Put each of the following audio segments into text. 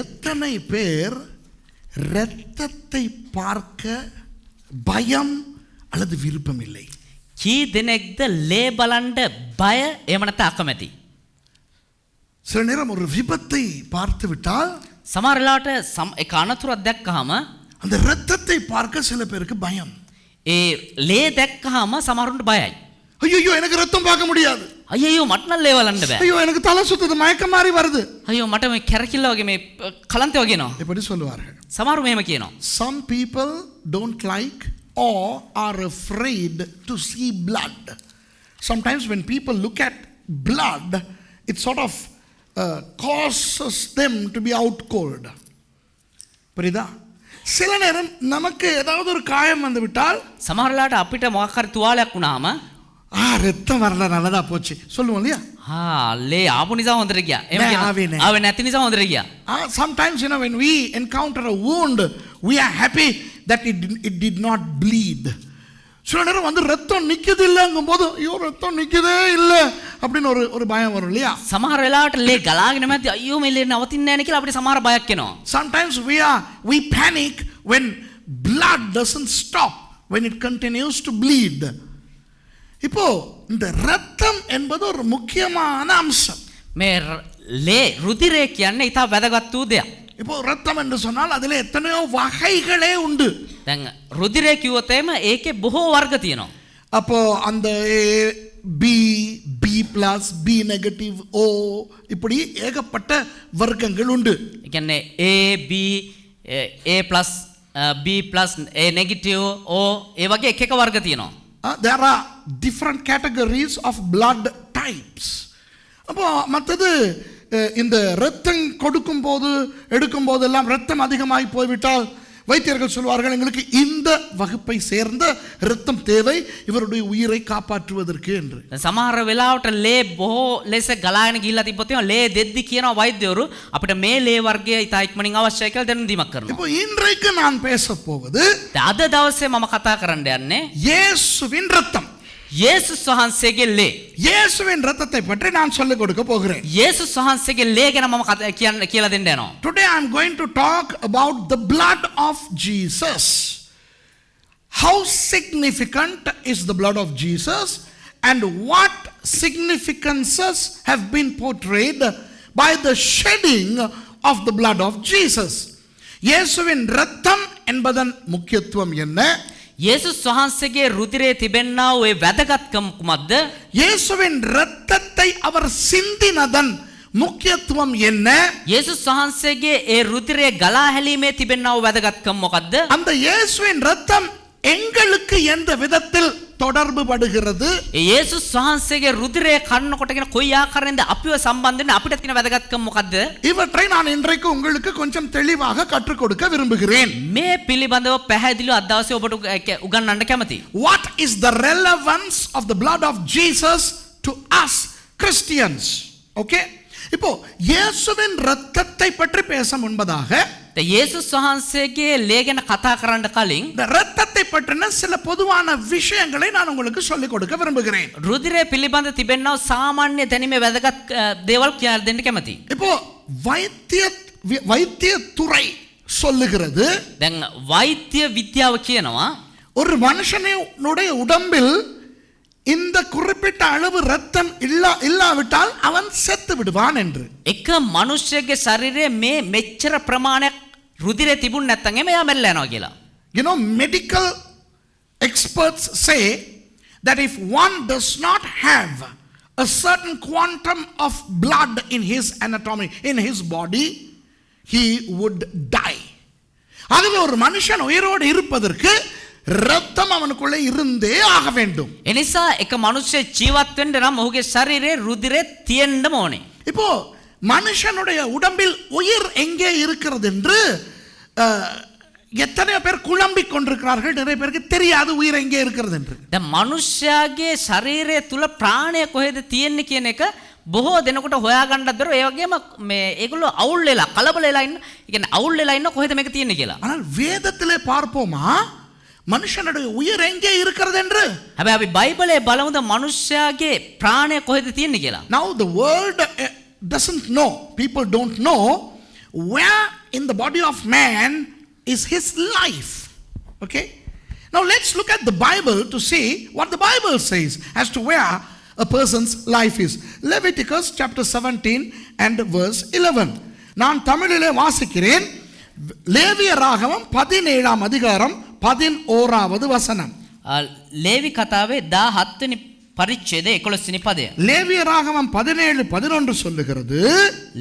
எத்தனை பேர் இரத்தத்தை பார்க்க பயம் அல்லது விருப்பம் இல்லை? කී දෙනෙක්ද ලේ බලන්න බය එහෙම නැත්නම් අකමැති? சில நேரம் ஒரு விபத்தை பார்த்து விட்டால் සමහර වෙලාවට ඒක අනතුරක් දැක්කහම அந்த இரத்தத்தை பார்க்க சில பேருக்கு பயம். ඒ ලේ දැක්කහම සමහරුන්ට බයයි. ஐயோ எனக்கு ரத்தம் பார்க்க முடியாது. අයියෝ මට නම් ලේ බලන්න බෑ. ஐயோ எனக்கு தலை சுத்துது, மயக்கம் மாதிரி வருது. අයියෝ මට මේ කැරකිල්ල වගේ මේ කලන්තය වගේ එනවා. இப்படி சொல்லுவார்கள். සමහරු මෙහෙම කියනවා. Some people don't like or are afraid to see blood. Sometimes when people look at blood, it sort of causes them to be out cold. புரியுதா? சில நேரம் நமக்கு ஏதாவது ஒரு காயம் வந்து விட்டால் සමහර වෙලාවට අපිට මොකක් හරි තුවාලයක් වුණාම ரத்தம் வரல, நல்லதா போச்சு சொல்லுவோம் இல்லையா? ලේ ආපු නිසා හොඳට ගියා. එහෙම කියනවා. ආවේ නැති නිසා හොඳට ගියා. Sometimes when we encounter a wound, we are happy that it did not bleed. சில நேரம் வந்து ரத்தம் நிக்குது இல்லங்கும் போது ஐயோ ரத்தம் நிக்குதே இல்ல அப்படின்னு ஒரு பயம் வரும் இல்லையா? සමහර වෙලාවට ලේ ගලාගෙන නැති අයියෝ මේ ලේ නවතින්නේ නැහැ නේ කියලා අපිට සමහර බයක් එනවා. Sometimes we panic when blood doesn't stop, when it continues to bleed. இப்போ இந்த ரத்தம் என்பது ஒரு முக்கியமான அம்சம். මේ ලේ රුධිරය කියන්නේ ඊට වැදගත් වූ දෙයක්. இப்போ ரத்தம் என்று சொன்னால் அதிலே எத்தனையோ வகைகளே உண்டு. දැන් රුධිරය කිව්වොත් එහෙම ඒකේ බොහෝ වර්ග තියෙනවා. அப்போ அந்த B+, B நெகட்டிவ், O இப்படி ஏகப்பட்ட வர்க்கங்கள் உண்டு. ඒ කියන්නේ A B A+, B+, A negative, O ඒ වගේ එක එක වර්ග තියෙනවා. There are different categories of blood types. அப்போ மற்றது இந்த ரத்தம் கொடுக்கும் போது எடுக்கும் போதெல்லாம் ரத்தம் அதிகமாகி போய்விட்டால் வைத்தியர்கள் சொல்வார்கள் எங்களுக்கு இந்த வகுப்பை சேர்ந்த ரத்தம் தேவை இவருடைய உயிரை காப்பாற்றுவதற்கு என்று. සමහර වෙලාවට ලේ බොහෝ ලෙස ගලාගෙන ගිහිල්ලා තිබ්බොත් ලේ දෙද්දි කියනවා වෛද්‍යවරු අපිට මේ ලේ වර්ගය ඉතා ඉක්මනින් අවශ්‍යයි කියලා දැනුම් දීමක් කරනවා. இப்போ இன்றைக்கு நான் பேச போவது අද දවසේ මම කතා කරන්න යන්නේ இயேசுவின் ரத்தம். යේසුස් වහන්සේගේ ලේ. இயேசுவின் ரத்தத்தை பற்றி நான் சொல்லிக் கொடுக்க போகிறேன். යේසුස් වහන්සේගේ ලේ ගැන මම කියලා දෙන්න යනවා. Today I am going to talk about the blood of Jesus. How significant is the blood of Jesus and what significances have been portrayed by the shedding of the blood of Jesus. இயேசுவின் ரத்தம் என்பதன் முக்கியத்துவம் என்ன? යේසුස් වහන්සේගේ රුධිරයේ තිබෙනා ওই වැදගත්කම කුමක්ද? இயேசுவின் இரத்தத்தை அவர் சிந்தினதன் முக்கியத்துவம் என்ன? යේසුස් වහන්සේගේ ඒ රුධිරයේ ගලා හැලීමේ තිබෙනා වැදගත්කම මොකක්ද? அந்த இயேசுவின் இரத்தம் எங்களுக்கு எந்த விதத்தில் தொடர்பு படுகிறது? යේසුස් වහන්සේගේ රුධිරය කන්නකොටගෙන කොයි ආකාරයෙන්ද අපිව සම්බන්ධ වෙන්නේ අපිට තියෙන වැදගත්කම මොකද්ද? இவற்றை நான் இன்றைக்கு உங்களுக்கு கொஞ்சம் தெளிவாக கற்றுக் கொடுக்க விரும்புகிறேன். මේ පිළිබඳව පැහැදිලිව අද දවසේ ඔබට උගන්වන්න කැමතියි. What is the relevance of the blood of Jesus to us Christians? Okay? இப்போ இயேசுவின் இரத்தத்தை பற்றி பேச முன்பதாக යේසුස් වහන්සේගේ ලේ ගැන කතා කරන්න කලින් இந்த இரத்தத்தை பற்றின சில பொதுவான விஷயங்களை நான் உங்களுக்கு சொல்லிக் கொடுக்க விரும்புகிறேன். රුධිරය පිළිබඳ තිබෙනා සාමාන්‍ය දැනීමේ වැදගත් දේවල් කියලා දෙන්න කැමතියි. இப்போ வைத்தியத்துறை சொல்லுகிறது, දැන් වෛද්‍ය විද්‍යාව කියනවා ஒரு மனுஷனுடைய உடம்பில் இந்த குறிப்பிட்ட அளவு ரத்தம் இல்லாவிட்டால் அவன் செத்து விடுவான் என்று. එක මනුෂ්‍යයෙක්ගේ ශරීරයේ මේ මෙච්චර ප්‍රමාණයක් රුධිරය තිබුණ නැත්නම් එයා මැරලා යනවා කියලා. You know, medical experts say that if one does not have a certain quantum of blood in his anatomy, in his body, he would die. அதுவே ஒரு மனுஷன் உயிரோடு இருப்பதற்கு ரத்தம் அவனுக்குள்ளே இருந்தே ஆக வேண்டும். එනිසා එක මනුෂ්‍ය ජීවත් වෙන්න නම් ඔහුගේ ශරීරයේ රුධිරය තියෙන්න ඕනේ. இப்போ மனுஷனுடைய உடம்பில் உயிர் எங்கே இருக்கிறது என்று எத்தனை பேர் குழம்பிக் கொண்டிருக்கிறார்கள். நிறைய பேருக்கு தெரியாது உயிர் எங்கே இருக்கிறது என்று. දැන් මනුෂ්‍යයාගේ ශරීරය තුල ප්‍රාණය කොහෙද තියෙන්නේ කියන එක බොහෝ දෙනෙකුට හොයාගන්නත් බැරුව ඒ වගේම මේ ඒගොල්ලෝ අවුල් වෙලා කලබල වෙලා ඉන්න. ඒ කියන්නේ අවුල් වෙලා ඉන්න කොහෙද මේක තියෙන්නේ කියලා. ஆனால் வேதத்திலே பார்ப்போமா மனுஷனுடைய உயிர் எங்கே இருக்கிறது என்று? හැබැයි අපි බයිබලයේ බලමුද මනුෂ්‍යයාගේ ප්‍රාණය කොහෙද තියෙන්නේ කියලා. Now the world doesn't know, people don't know where in the body of man is his life? Okay? Now let's look at the Bible to see what the Bible says as to where a person's life is. Leviticus chapter 17 and verse 11. நான் தமிழிலே வாசிக்கிறேன். லேவியராகமம் 17ஆம் அதிகாரம் 11வது வசனம். ලේවි කතාවේ 17 වෙනි පරිච්ඡේදය 11 වෙනි පදය. லேவியராகமம் 17:11 சொல்லுகிறது.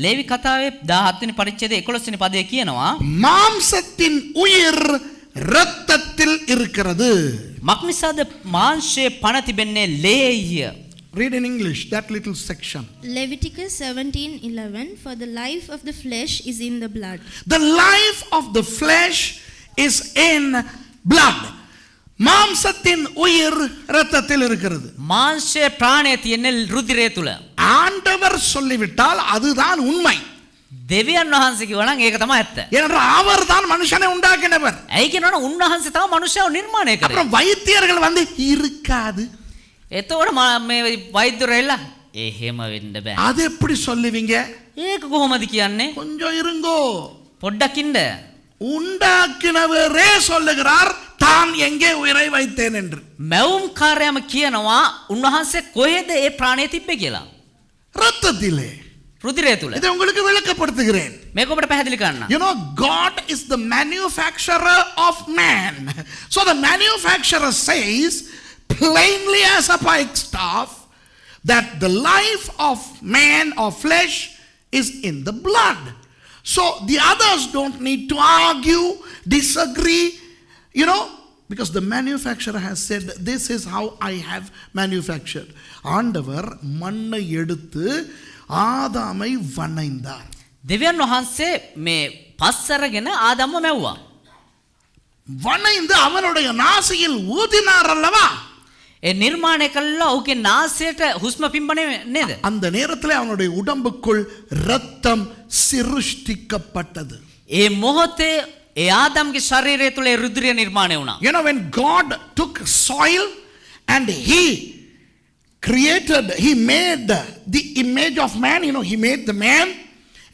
ලේවි කතාවේ 17 වෙනි පරිච්ඡේදය 11 වෙනි පදය කියනවා மாம்சத்தின் உயிர் இரத்தத்தில் இருக்கிறது. මක්නිසාද මාංශයේ පණ තිබෙන්නේ ලේය. Read in English that little section. Leviticus 17:11 For the life of the flesh is in the blood. The life of the flesh is in blood. மாம்சத்தின் உயிர் இரத்தத்தில் இருக்கிறது. මාංශයේ ප්‍රාණය තියෙන්නේ රුධිරය තුල. ஆண்டவர் சொல்லிவிட்டால் அதுதான் உண்மை. දෙවියන් වහන්සේ කිව්වා නම් ඒක තමයි ඇත්ත. ஏனென்றால் அவர் தான் மனுஷனை உண்டாக்கினவர். ඇයි කියනවනම් උන්වහන්සේ තමයි මනුෂ්‍යව නිර්මාණය කරේ. அப்புறம் வைத்தியர்கள் வந்து இருக்காது. එතකොට මේ වෛද්‍යවරයලා එහෙම වෙන්න බෑ. அது எப்படி சொல்லுவீங்க? ඒක කොහොමද කියන්නේ? கொஞ்சம் இருங்கோ. පොඩ්ඩක් ඉන්න. உண்டாக்கினவரே சொல்லுகிறார் தான் எங்கே உயிரை வைத்தேன் என்று. මැවුම් කාර්යම කියනවා උන්වහන්සේ කොහෙද ඒ ප්‍රාණය තිබ්බේ කියලා. இரத்தத்திலே. රුධිරය තුල. இதை உங்களுக்கு விளக்கப்படுத்துகிறேன். මේක ඔබට පැහැදිලි කරන්න. You know, God is the manufacturer of man. So the manufacturer says plainly as a pikestaff that the life of man or flesh is in the blood. So the others don't need to argue, disagree, you know, because the manufacturer has said this is how I have manufactured. ஆண்டவர் மண்ணை எடுத்து ஆதாமை வணைந்தார். දෙවියන් වහන්සේ මේ පස්සරගෙන ආදම්ව මැව්වා. வணைந்து அவனுடைய நாசியில் ஊதினார் அல்லவா? ඒ නිර්මාණය කළා ඔහුගේ නාසයට හුස්ම පිම්බනේ නේද? அந்த நேரத்தில் அவனுடைய உடம்புக்குள் இரத்தம் சிருஷ்டிக்கப்பட்டது. ඒ මොහොතේ ඒ ආදම්ගේ ශරීරය තුල රුධිරය නිර්මාණය වුණා. You know, when God took soil and he made the image of man, you know, he made the man,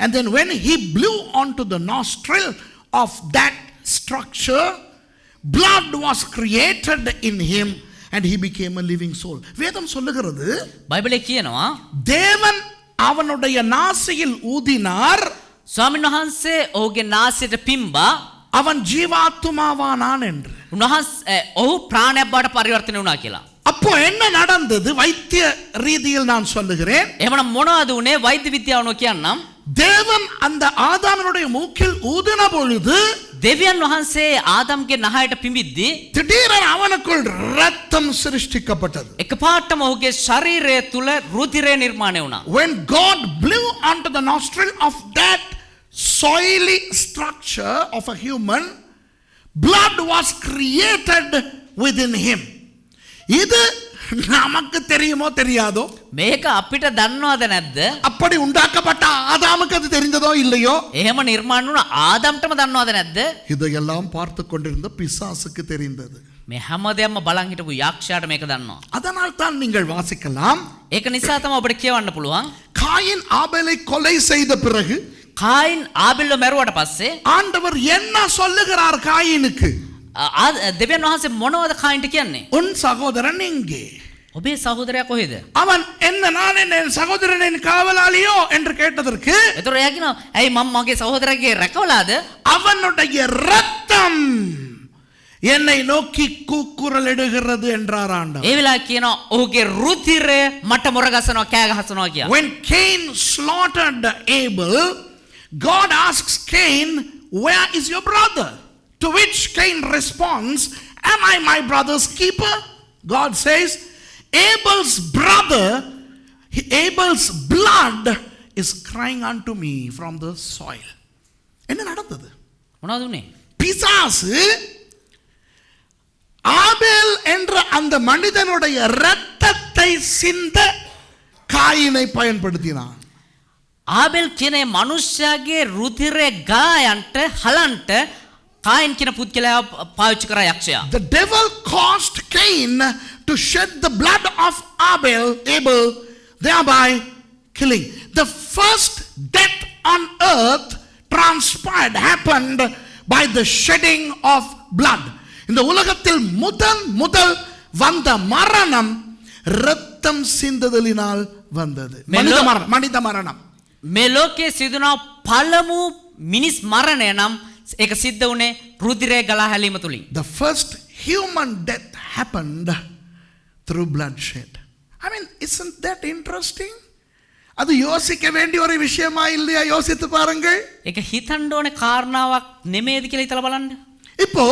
and then when he blew onto the nostril of that structure, blood was created in him and he became a living soul. வேதம் சொல்லுகிறது බයිබලයේ කියනවා தேவன் அவனுடைய நாசியில் ஊதினார், ස්වාමීන් වහන්සේ ඔහුගේ නාසයට පිම්බා அவன் ஜீவாத்துமாவானான் என்று. උන්වහන්සේ ඔහු ප්‍රාණයක් බවට පරිවර්තනය වුණා කියලා. அப்போ என்ன நடந்தது? வைத்திய ரீதியில் நான் சொல்லுகிறேன். එහෙමනම් මොනවද උනේ වෛද්‍ය විද්‍යාවනෝ කියන්නම්. தேவன் அந்த ஆதாமினுடைய மூக்கில் ஊதின பொழுது දෙවියන් වහන්සේ ආදම්ගේ නහයට පිඹිද්දී திடீரென அவனுக்குள் ரத்தம் சிருஷ்டிக்கப்பட்டது. එකපාරටම ඔහුගේ ශරීරය තුල රුධිරය නිර්මාණය වුණා. When God blew onto the nostril of that soily structure of a human, blood was created within him. இது நமக்கு தெரியுமோ தெரியாதோ? මේක අපිට දන්නවද නැද්ද? அப்படி உண்டாக்கப்பட்ட ஆதாமுக்கு அது தெரிந்ததோ இல்லையோ? එහෙම නිර්මාණ වුණ ආදම්ටම දන්නවද නැද්ද? இதையெல்லாம் பார்த்து கொண்டிருந்த பிசாசுக்கு தெரிந்தது. මේ හැමදේම බලන් හිටපු යක්ෂයාට මේක දන්නවා. அதனால் தான் நீங்கள் வாசிக்கலாம், ඒක නිසා තමයි ඔබට කියවන්න පුළුවන්. காயின் ஆபேலை கொலை செய்த பிறகு කායින් ආබෙල්ව මැරුවට පස්සේ ஆண்டவர் என்ன சொல்லுகிறார் காயினுக்கு? දෙවියන් වහන්සේ මොනවද කායින්ට කියන්නේ? உன் சகோதரன் எங்கே? ඔබේ සහෝදරයා කොහෙද? அவன் என்ன நான் என் சகோதரனின் காவலாளியோ என்று கேட்டதற்கு ඒතර එයා කියනවා ඇයි මම මගේ සහෝදරයාගේ රැකවලාද? அவனுடைய இரத்தம் என்னை நோக்கி கூக்குரலிடுகிறது என்றார் ஆண்டவர். ඒ වෙලාව කියනවා ඔහුගේ රුධිරය මට මොර ගසනවා කෑ ගහනවා කියලා. When Cain slaughtered Abel, God asks Cain, where is your brother? To which Cain responds, am I my brother's keeper? God says, Abel's blood is crying unto me from the soil. என்ன நடந்தது? මොනවද උනේ? பிசாசு ஆபேல் என்ற அந்த மனிதனுடைய இரத்தத்தை சிந்த காயினை பயன்படுத்தினான். ආබෙල් කියන මනුෂ්‍යයාගේ රුධිරය ගායන්ට හලන්ට කායින් කියන පුද්ගලයා පාවිච්චි කරා යක්ෂයා. The devil caused Cain to shed the blood of Abel, thereby killing. The first death on earth transpired happened by the shedding of blood. இந்த உலகத்தில் முதல் வந்த மரணம் இரத்தம் சிந்துதலினால் வந்தது. மனித மரணம். මේ ලෝකයේ සිදුනා පළමු මිනිස් මරණය නම් ඒක සිද්ධ වුණේ රුධිරය ගලා හැලීම තුලින්. The first human death happened through bloodshed. I mean, isn't that interesting? அது யோசிக்க வேண்டிய ஒரு விஷயமா இல்லையா? யோசித்து பாருங்கள். ඒක හිතන්න ඕනේ කාරණාවක් නෙමෙයිද කියලා හිතලා බලන්න. இப்போ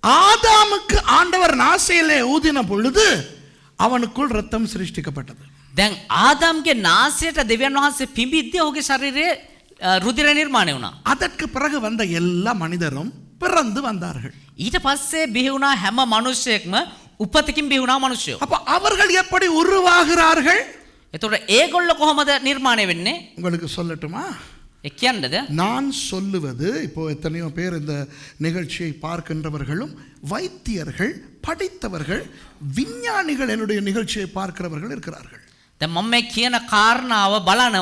ஆதாமுக்கு ஆண்டவர் நாசியிலே ஊதின பொழுது அவனுக்குள் ரத்தம் சிருஷ்டிக்கப்பட்டது. දැන් ආදාම්ගේ නාසයට දෙවියන් වහන්සේ පිඹිද්දී ඔහුගේ ශරීරයේ රුධිර නිර්මාණය වුණා. அதற்கு பிறகு வந்த எல்லா மனிதரும் பிறந்து வந்தார்கள். ඊට පස්සේ බිහි වුණා හැම මිනිසෙක්ම උපතකින් බිහි වුණා මිනිස්සු. அப்ப அவர்கள் எப்படி உருவாகிறார்கள்? එතකොට ඒගොල්ලෝ කොහොමද නිර්මාණය වෙන්නේ? உங்களுக்கு சொல்லட்டுமா? ඒ කියන්නද? நான் சொல்லுவது, இப்போ எத்தனையோ பேர் இந்த நிகழ்ச்சியை பார்க்கின்றவர்களும் வைத்தியர்கள், படித்தவர்கள், விஞ்ஞானிகள் என்னுடைய நிகழ்ச்சியை பார்க்கிறவர்கள் இருக்கிறார்கள். දැන් මම මේ කියන කාරණාව බලන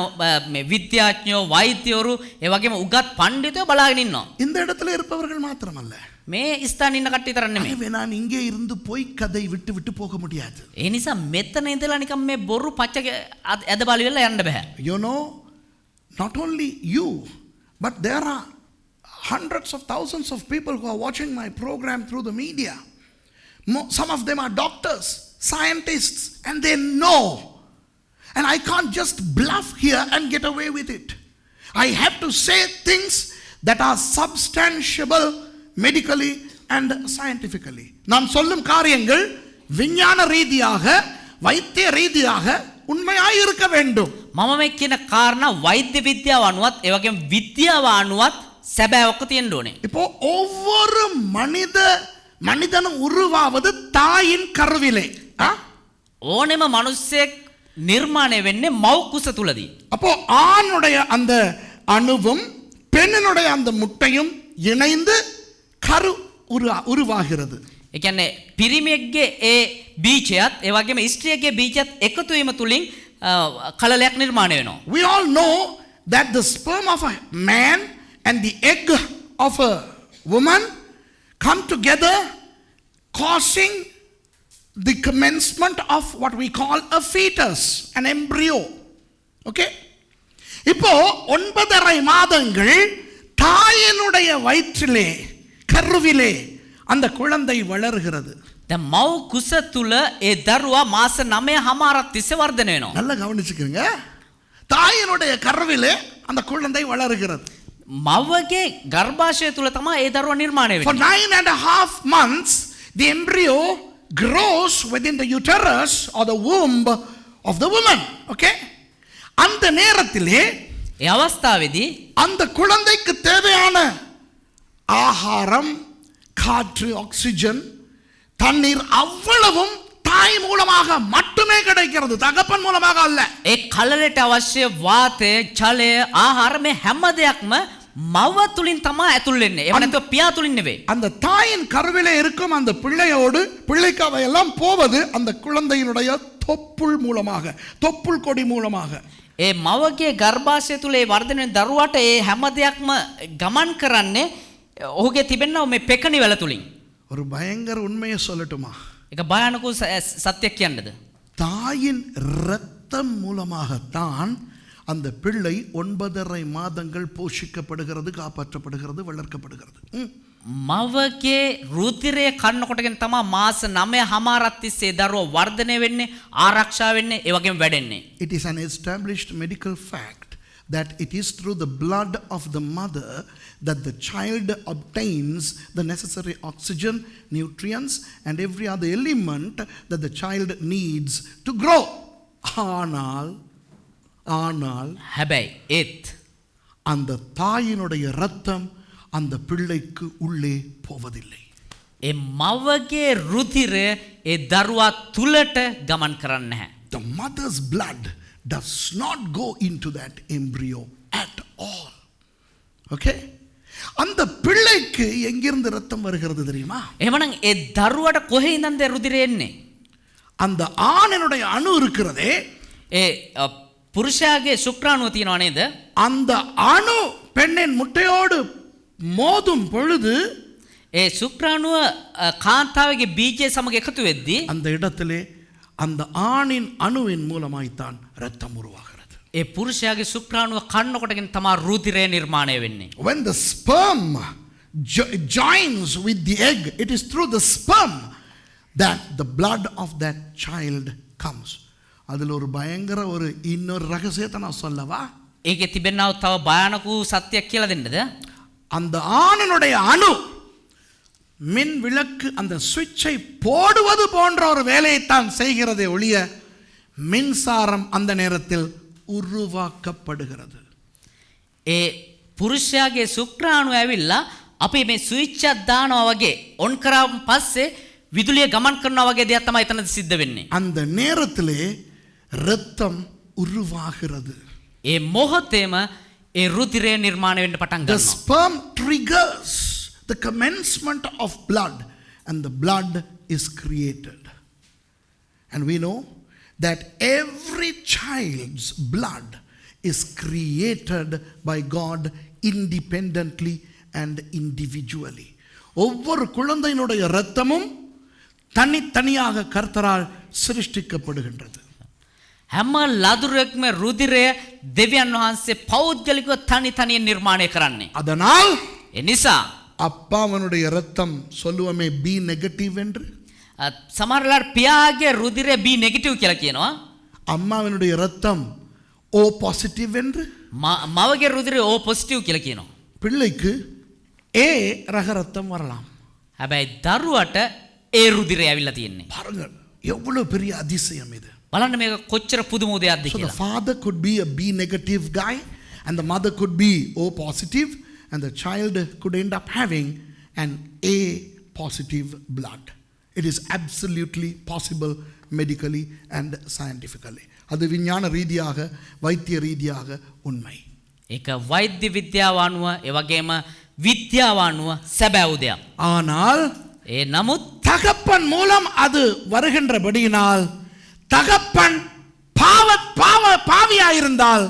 මේ විද්‍යාඥයෝ, වෛද්‍යවරු, ඒ වගේම උගත් පඬිතුයෝ බලාගෙන ඉන්නවා. இந்த இடத்துல இருப்பவர்கள் மாத்திரமல்ல, මේ ස්ථානේ ඉන්න කට්ටිය තරක් නෙමෙයි. எனவே நான் இங்கே இருந்து போய் கதை விட்டு போக முடியாது. ඒ නිසා මෙතන ඉඳලා නිකන් මේ බොරු පච්ච ඇද බලි වෙලා යන්න බෑ. You know, not only you, but there are hundreds of thousands of people who are watching my program through the media. Some of them are doctors, scientists, and they know. And I can't just bluff here and get away with it. I have to say things that are substantiable medically and scientifically. நாம் சொல்லும் காரியங்கள் விஞ்ஞான ரீதியாக, வைத்திய ரீதியாக உண்மையாய் இருக்க வேண்டும். මම මේ කියන කාරණා වෛද්‍ය විද්‍යාව අනුවත් ඒ වගේම විද්‍යාව අනුවත් සැබෑවක තියෙන්න ඕනේ. இப்போ ஒவ்வொரு மனிதனும் உருவாவது தாயின் கருவிலே. ඕනෙම මිනිස්සෙක් නිර්මාණය වෙන්නේ මව් කුස තුලදී. அப்போ ஆணுடைய அந்த அணுவும் பெண்ணினுடைய அந்த முட்டையும் இணைந்து கரு உருவாகிறது. ඒ කියන්නේ පිරිමියෙක්ගේ ඒ බීජයත් ඒ වගේම ස්ත්‍රියගේ බීජයත් එකතු වීම තුලින් කලලයක් නිර්මාණය වෙනවා. We all know that the sperm of a man and the egg of a woman come together, causing the commencement of what we call a fetus, an embryo. Okay? இப்போ 9.5 மாதங்கள் தாயினுடைய வயிற்றிலே, கருவிலே அந்த குழந்தை வளர்கிறது. දැන් මව් කුස තුල ඒ දරුවා මාස 9 තිස්සේ වර්ධනය වෙනවා. நல்லா கவனிச்சுக்கோங்க. தாயினுடைய கருவிலே அந்த குழந்தை வளர்கிறது. මවගේ ගර්භාෂය තුල තමයි ඒ දරුවා නිර්මාණය For වෙන්නේ. 9.5 months the embryo grows within the uterus or the womb of the woman. Okay? அந்த நேரத்திலே ඒ අවස්ථාවේදී அந்த குழந்தைக்கு தேவையான ஆகாரம், காற்று, ஆக்சிஜன், தண்ணீர் அவ்வளவும் தாய் மூலமாக மட்டுமே கிடைக்கிறது, தகப்பன் மூலமாக அல்ல. ඒ කලලට අවශ්‍ය වාතය, ජලය, ආහාර මේ හැම දෙයක්ම මව තුලින් තමයි ඇතුල් වෙන්නේ. එහෙම නැත්නම් පියා තුලින් නෙවෙයි. அந்த தாயின் கருவிலே இருக்கும் அந்த பிள்ளைக்கு அவையெல்லாம் போவது அந்த குழந்தையினுடைய தொப்புள் மூலமாக, தொப்புள் கொடி மூலமாக. ඒ මවගේ ගර්භාෂය තුල ඒ වර්ධනය වෙන දරුවාට ඒ හැම දෙයක්ම ගමන් කරන්නේ ඔහුගේ තිබෙනා මේ පෙකණි වල තුලින්. ஒரு பயங்கர உண்மையை சொல்லட்டுமா? ඒක භයානක සත්‍යයක් කියන්නද? தாயின் இரத்தம் மூலமாகத்தான் அந்த பிள்ளை 9.5 மாதங்கள் போஷிக்கப்படுகிறது, காப்பாற்றப்படுகிறது, வளர்க்கப்படுகிறது. මවගේ රුධිරය කන්න කොටගෙන තමයි මාස 9 තිස්සේ දරුවා වර්ධනය වෙන්නේ, ආරක්ෂා වෙන්නේ, ඒ වගේම වැඩෙන්නේ. It is an established medical fact that it is through the blood of the mother that the child obtains the necessary oxygen, nutrients and every other element that the child needs to grow. ஆனால் හැබැයි ඒත් அந்த தாயினுடைய இரத்தம் அந்த பிள்ளைக்கு உள்ளே போவதில்லை. ඒ මවගේ රුධිරය ඒ දරුවා තුලට ගමන් කරන්නේ නැහැ. The mother's blood does not go into that embryo at all. Okay? அந்த பிள்ளைக்கு எங்கிருந்து ரத்தம் வருகிறது தெரியுமா? එහෙමනම් ඒ දරුවට කොහේ ඉඳන්ද රුධිරය එන්නේ? அந்த ஆணினுடைய அணு இருக்கிறதே, ඒ පුරුෂයාගේ ශුක්‍රාණුව තියනවා නේද? அந்த அணு பெண்ணின் முட்டையோடு மோதும் பொழுது ඒ ශුක්‍රාණුව කාන්තාවගේ බීජය සමග එකතු වෙද්දී அந்த இடத்திலே அந்த ஆணின் அணுவின் மூலமாய்த்தான் இரத்தம் உருவாகிறது. ඒ පුරුෂයාගේ ශුක්‍රාණුව කන්නකොටගෙන තමා රුධිරය නිර්මාණය වෙන්නේ. When the sperm joins with the egg, it is through the sperm that the blood of that child comes. அதில் ஒரு பயங்கர ஒரு இன்னொரு ரகசியத்தை நான் சொல்லவா? ඒකේ තිබෙනව තව භයානක වූ සත්‍යයක් කියලා දෙන්නද? அந்த ஆணினுடைய அணு மின் விளக்கு அந்த சுவிட்சை போடுவது போன்ற ஒரு வேலையைத்தான் செய்கிறதே ஒழிய மின்சாரம் அந்த நேரத்தில் உருவாக்கப்படுகிறது. ඒ පුරුෂයාගේ ශුක්‍රාණුව ඇවිල්ලා අපි මේ ස්විච් එකක් දානවා වගේ ඔන් කරාන් පස්සේ විදුලිය ගමන් කරනවා වගේ දෙයක් තමයි එතනදී සිද්ධ වෙන්නේ. அந்த நேரத்திலே இரத்தம் உருவாகிறது. ඒ මොහොතේම ඒ රුධිරය නිර්මාණය වෙන්න පටන් The ගන්නවා. sperm triggers the commencement of blood and the blood is created. And we know that every child's blood is created by God independently and individually. ஒவ்வொரு குழந்தையினுடைய இரத்தமும் தனித்தனியாக கர்த்தரால் சிருஷ்டிக்கப்படுகின்றது. හැම ලදුරෙක්ම රුධිරය දෙවියන් වහන්සේ පෞද්ගලිකව තනි තනියෙන් නිර්මාණය කරන්නේ. அதனால் ඒ නිසා அப்பாவனுடைய இரத்தம் சொல்லுவமே பி நெகட்டிவ் என்று, සමහරලාට පියාගේ රුධිරය B නෙගටිව් කියලා කියනවා. அம்மாவினுடைய இரத்தம் ஓ பாசிட்டிவ் என்று, මවගේ රුධිරය O පොසිටිව් කියලා කියනවා. பிள்ளைக்கு ஏ ரக ரத்தம் வரலாம். හැබැයි දරුවට ඒ රුධිරය ඇවිල්ලා තියෙන්නේ. பாருங்கள் எவ்வளவு பெரிய அதிசயம் இது. බලන්න මේක කොච්චර පුදුම දෙයක්ද So the කියලා. father could be a B negative guy and the mother could be O positive and the child could end up having an A positive blood. It is absolutely possible medically and scientifically. அது விஞ்ஞான ரீதியாக வைத்திய ரீதியாக உண்மை. ඒක වෛද්‍ය විද්‍යාව අනුව ඒ වගේම විද්‍යාව අනුව සැබෑ දෙයක්. ஆனால் ඒ නමුත් தகப்பன் மூலம் அது வருகின்றபடியினால் தகப்பன் பாவியாயிருந்தால்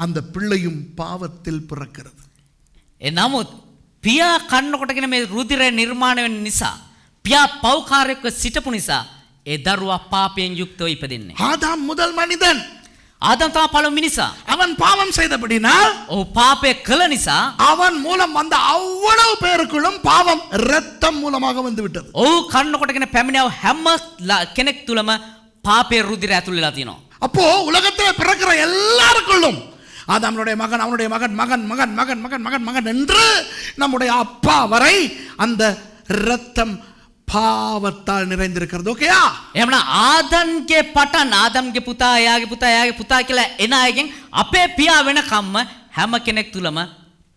அந்த பிள்ளையும் பாவத்தில் பிறக்கிறது. ඒ නමුත් පියා කන්නකොටගෙන මේ රුධිරය නිර්මාණය වෙන නිසා පියා පෞකාරයක සිටපු නිසා ඒ දරුවා පාපයෙන් යුක්තව ඉපදින්නේ. ஆதாம் முதல் மனிதன், ආදම් තමයි පළමු මිනිසා. அவன் பாவம் செய்தபடினால் ඔහු පාපය කළ නිසා அவன் மூலம் வந்த அவ்வளவு பேருக்குள்ளும் பாவம் இரத்தம் மூலமாக வந்து விட்டது. ඔහු කන්නකොටගෙන පැමිණව හැම කෙනෙක් තුළම පාපයේ රුධිරය ඇතුල් වෙලා තියෙනවා. அப்போ உலகத்தில் பிறக்கிற எல்லாருக்குள்ளும் ஆதாமுடைய மகன், அவனுடைய மகன், மகன் மகன் மகன் மகன் மகன் மகன் என்று நம்முடைய அப்பா வரை அந்த இரத்தம் பாவத்தால் நிறைந்திருக்கிறது. ஓகேயா? එහෙමනම් ආදම්ගේ පටන් ආදම්ගේ පුතා එයාගේ පුතා එයාගේ පුතා කියලා එන අයගෙන් අපේ පියා වෙනකම්ම හැම කෙනෙක් තුලම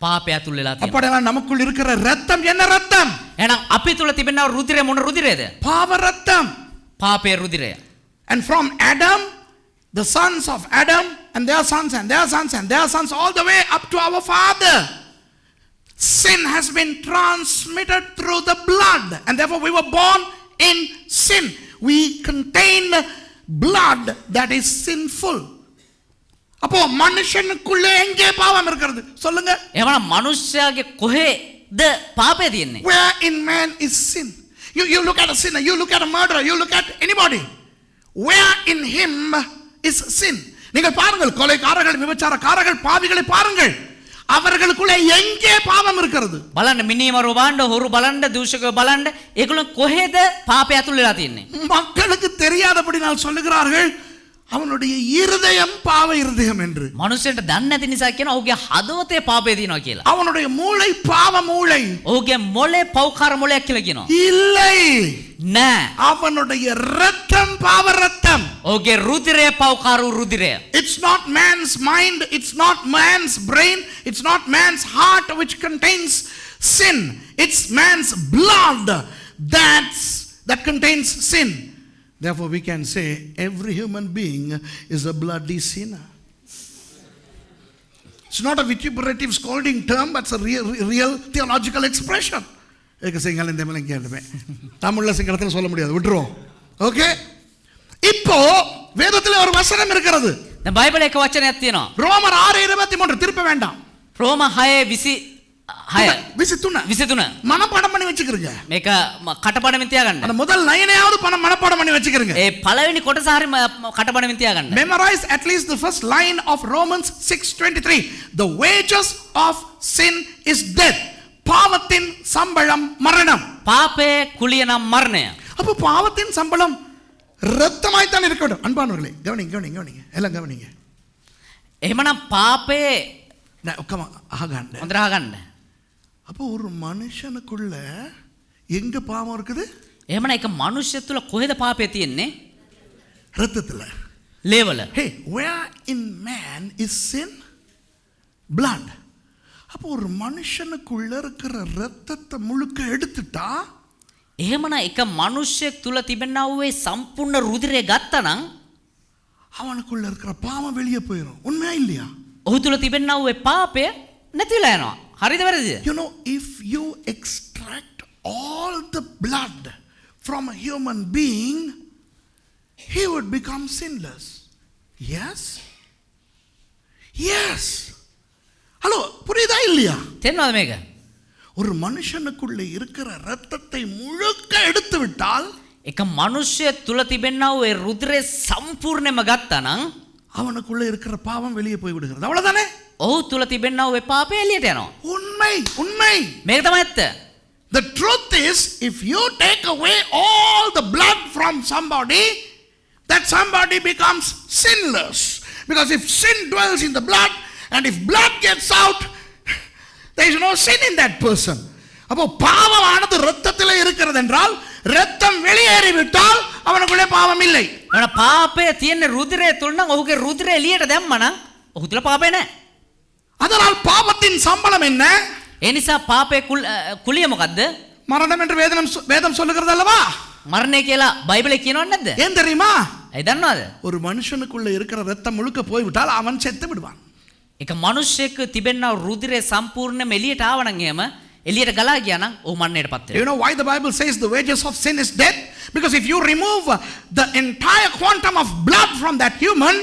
පාපය ඇතුල් වෙලා තියෙනවා. அப்படினா நமக்குள் இருக்கிற இரத்தம் என்ன இரத்தம்? එහෙනම් අපි තුල තිබෙන රුධිරය මොන රුධිරයද? பாவ இரத்தம். පාපයේ රුධිරය. And from Adam, the sons of Adam and their sons and their sons and their sons all the way up to our father, sin has been transmitted through the blood, and therefore we were born in sin. We contain blood that is sinful. அப்போ மனுஷனுக்குள்ளே எங்கே பாவம் இருக்கிறது சொல்லுங்க? එහෙනම් මනුෂ්‍යයාගේ කොහෙද පාපය තියෙන්නේ? Where in man is sin? You look at a sinner, you look at a murderer, you look at anybody. Where in him is sin? நீங்கள் பாருங்கள், கொலைகாரர்கள், விபச்சாரக்காரர்கள், பாவிகளை பாருங்கள், அவர்களுக்குள்ளே எங்கே பாவம் இருக்கிறது? බලන්න මිනිමරු බලන්න හොරු බලන්න දූෂකව බලන්න ඒගොල්ලෝ කොහෙද පාපය ඇතුල් වෙලා තියෙන්නේ? மக்களுக்கு தெரியாதபடி நான் சொல்லுகிறார்கள் அவனுடைய இருதயம் பாவ இருதயம் என்று. මනුස්සයට දන්නේ නැති නිසා කියන ඔහුගේ හදවතේ පාපය තියෙනවා කියලා. அவனுடைய மூளை பாவ மூளை. ඔහුගේ මොලේ පෞකාර මොලයක් කියලා කියනවා. இல்லை, නෑ. அவனுடைய இரத்தம் பாவ இரத்தம். ඔහුගේ රුධිරය පෞකාර රුධිරය. It's not man's mind, it's not man's brain, it's not man's heart which contains sin. It's man's blood that contains sin. Therefore we can say every human being is a bloody sinner. It's not a vituperative scolding term, but it's a real theological expression. ஏக சிங்களம் இந்த மேலே கேட்டுமே, தமிழ்ல சிங்களத்தில் சொல்ல முடியாது, விட்டுருவோம். Okay, இப்போ வேதத்தில் ஒரு வசனம் இருக்கிறது. දැන් බයිබලයේ එක වචනයක් තියෙනවා. ரோமர் 6:23 திருப்ப வேண்டாம். රෝම 6:26 23 23 மனப்பாடம் பண்ணி வச்சுக்கிறீங்க. මේක කටපාඩමින් තියාගන්න. அந்த முதல் லைனையாவது மனப்பாடம் பண்ணி வச்சுக்கிறீங்க. ඒ පළවෙනි කොටස හරි කටපාඩමින් තියාගන්න. Memorize at least the first line of Romans 6:23. The wages of sin is death. பாவத்தின் சம்பளம் மரணம். පාපේ කුලිය නම් මරණය. அப்போ பாவத்தின் சம்பளம் இரத்தமாய் தான் இருக்க வேண்டும். அன்பானவர்களே கவனிங்க கவனிங்க கவனிங்க எல்லாம் கவனிங்க. එහෙමනම් පාපේ ஒக்கமா ஆகாண்ட. හොඳට අහගන්න. அப்போ ஒரு மனுஷனுக்குள்ள எங்க பாவம் இருக்குது? එහෙමනම් එක මනුෂ්‍ය තුල කොහෙද පාපය තියෙන්නේ? இரத்தத்துல. ලේවල. Hey, where in man is sin? Blood. அப்போ ஒரு மனுஷனுக்குள்ள இருக்கிற இரத்தத்தை முழுக்க எடுத்துட்டா එහෙමනම් එක මනුෂ්‍යෙක් තුල තිබෙනා වූ ඒ සම්පූර්ණ රුධිරය ගත්තනම් அவனுக்குள்ள இருக்கிற பாவம் வெளியே போயிடும். உண்மையா இல்லையா? ඔහු තුල තිබෙනා වූ ඒ පාපය නැතිලා යනවා. හරිද වැරදිද? You know, if you extract all the blood from a human being, he would become sinless. Yes? Yes. Hello, புரியுதா இல்லையா? තේරෙනවද මේක? ஒரு மனுஷனுக்குள்ள இருக்கிற இரத்தத்தை முழுக்க எடுத்து விட்டால் එක මනුෂ්‍යයෙක් තුල තිබෙනා වූ ඒ රුධිරය සම්පූර්ණයෙන්ම ගත්තනම් அவனுக்குள்ள இருக்கிற பாவம் வெளியே போய் விடுகிறது. அவ்வளவுதானே? ඔහු තුල තිබෙනා වූ ඒ පාපය එළියට යනවා. உண்மை உண்மை. මේක තමයි ඇත්ත. The truth is, if you take away all the blood from somebody, that somebody becomes sinless. Because if sin dwells in the blood, and if blood gets out, there is no sin in that person. அப்போ பாவமானது இரத்தத்திலே இருக்கிறது என்றால் இரத்தம் வெளியேறிவிட்டால் அவனுக்குள்ளே பாவம் இல்லை. එන පාපය තියෙන රුධිරය තුල නම් ඔහුගේ රුධිරය එළියට දැම්මනම් ඔහු තුල පාපය නැහැ. அதனால் பாவத்தின் சம்பளம் என்ன? ඒ නිසා පාපේ කුලිය මොකද්ද? மரணம் என்று வேதம் சொல்லுகிறது அல்லவா? මරණය කියලා බයිබලේ කියනවද නැද්ද? ஏன் தெரியுமா? ඒ දන්නවද? ஒரு மனுஷனுக்குள்ள இருக்கிற இரத்தம் முழுக்க போய்விட்டால் அவன் செத்து விடுவான். එක මනුෂ්‍යයෙක් තිබෙනා රුධිරය සම්පූර්ණයෙන්ම එළියට ආවනම් එහෙම එළියට ගලා ගියා නම් ඔහු මරණයටපත් වෙනවා. You know why the Bible says the wages of sin is death? Because if you remove the entire quantum of blood from that human,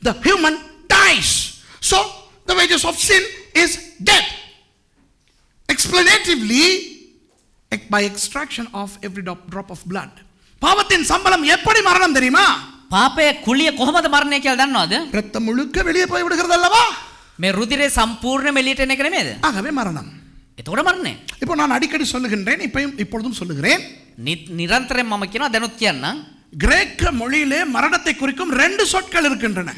the human dies. So the wages of sin is death. Explanatively, by extraction of every drop of blood. பாவத்தின் சம்பளம் எப்படி மரணம் தெரியுமா? පාපයේ කුලිය කොහොමද මරණය කියලා දන්නවද? இரத்தம் முழுக்க வெளியே போய் விடுகிறது அல்லவா? මේ රුධිරය සම්පූර්ණයෙන්ම එළියට එන එක නෙමෙයිද? ஆகவே மரணம். එතකොට මරණය. இப்போ நான் அடிக்கடி சொல்லுகின்றேன், இப்பொழுதும் சொல்லுகிறேன். නිරන්තරයෙන් මම කියනවා දැනුත් කියන්නම්. கிரேக்க மொழியிலே மரணத்தை குறிக்கும் ரெண்டு சொற்கள் இருக்கின்றன.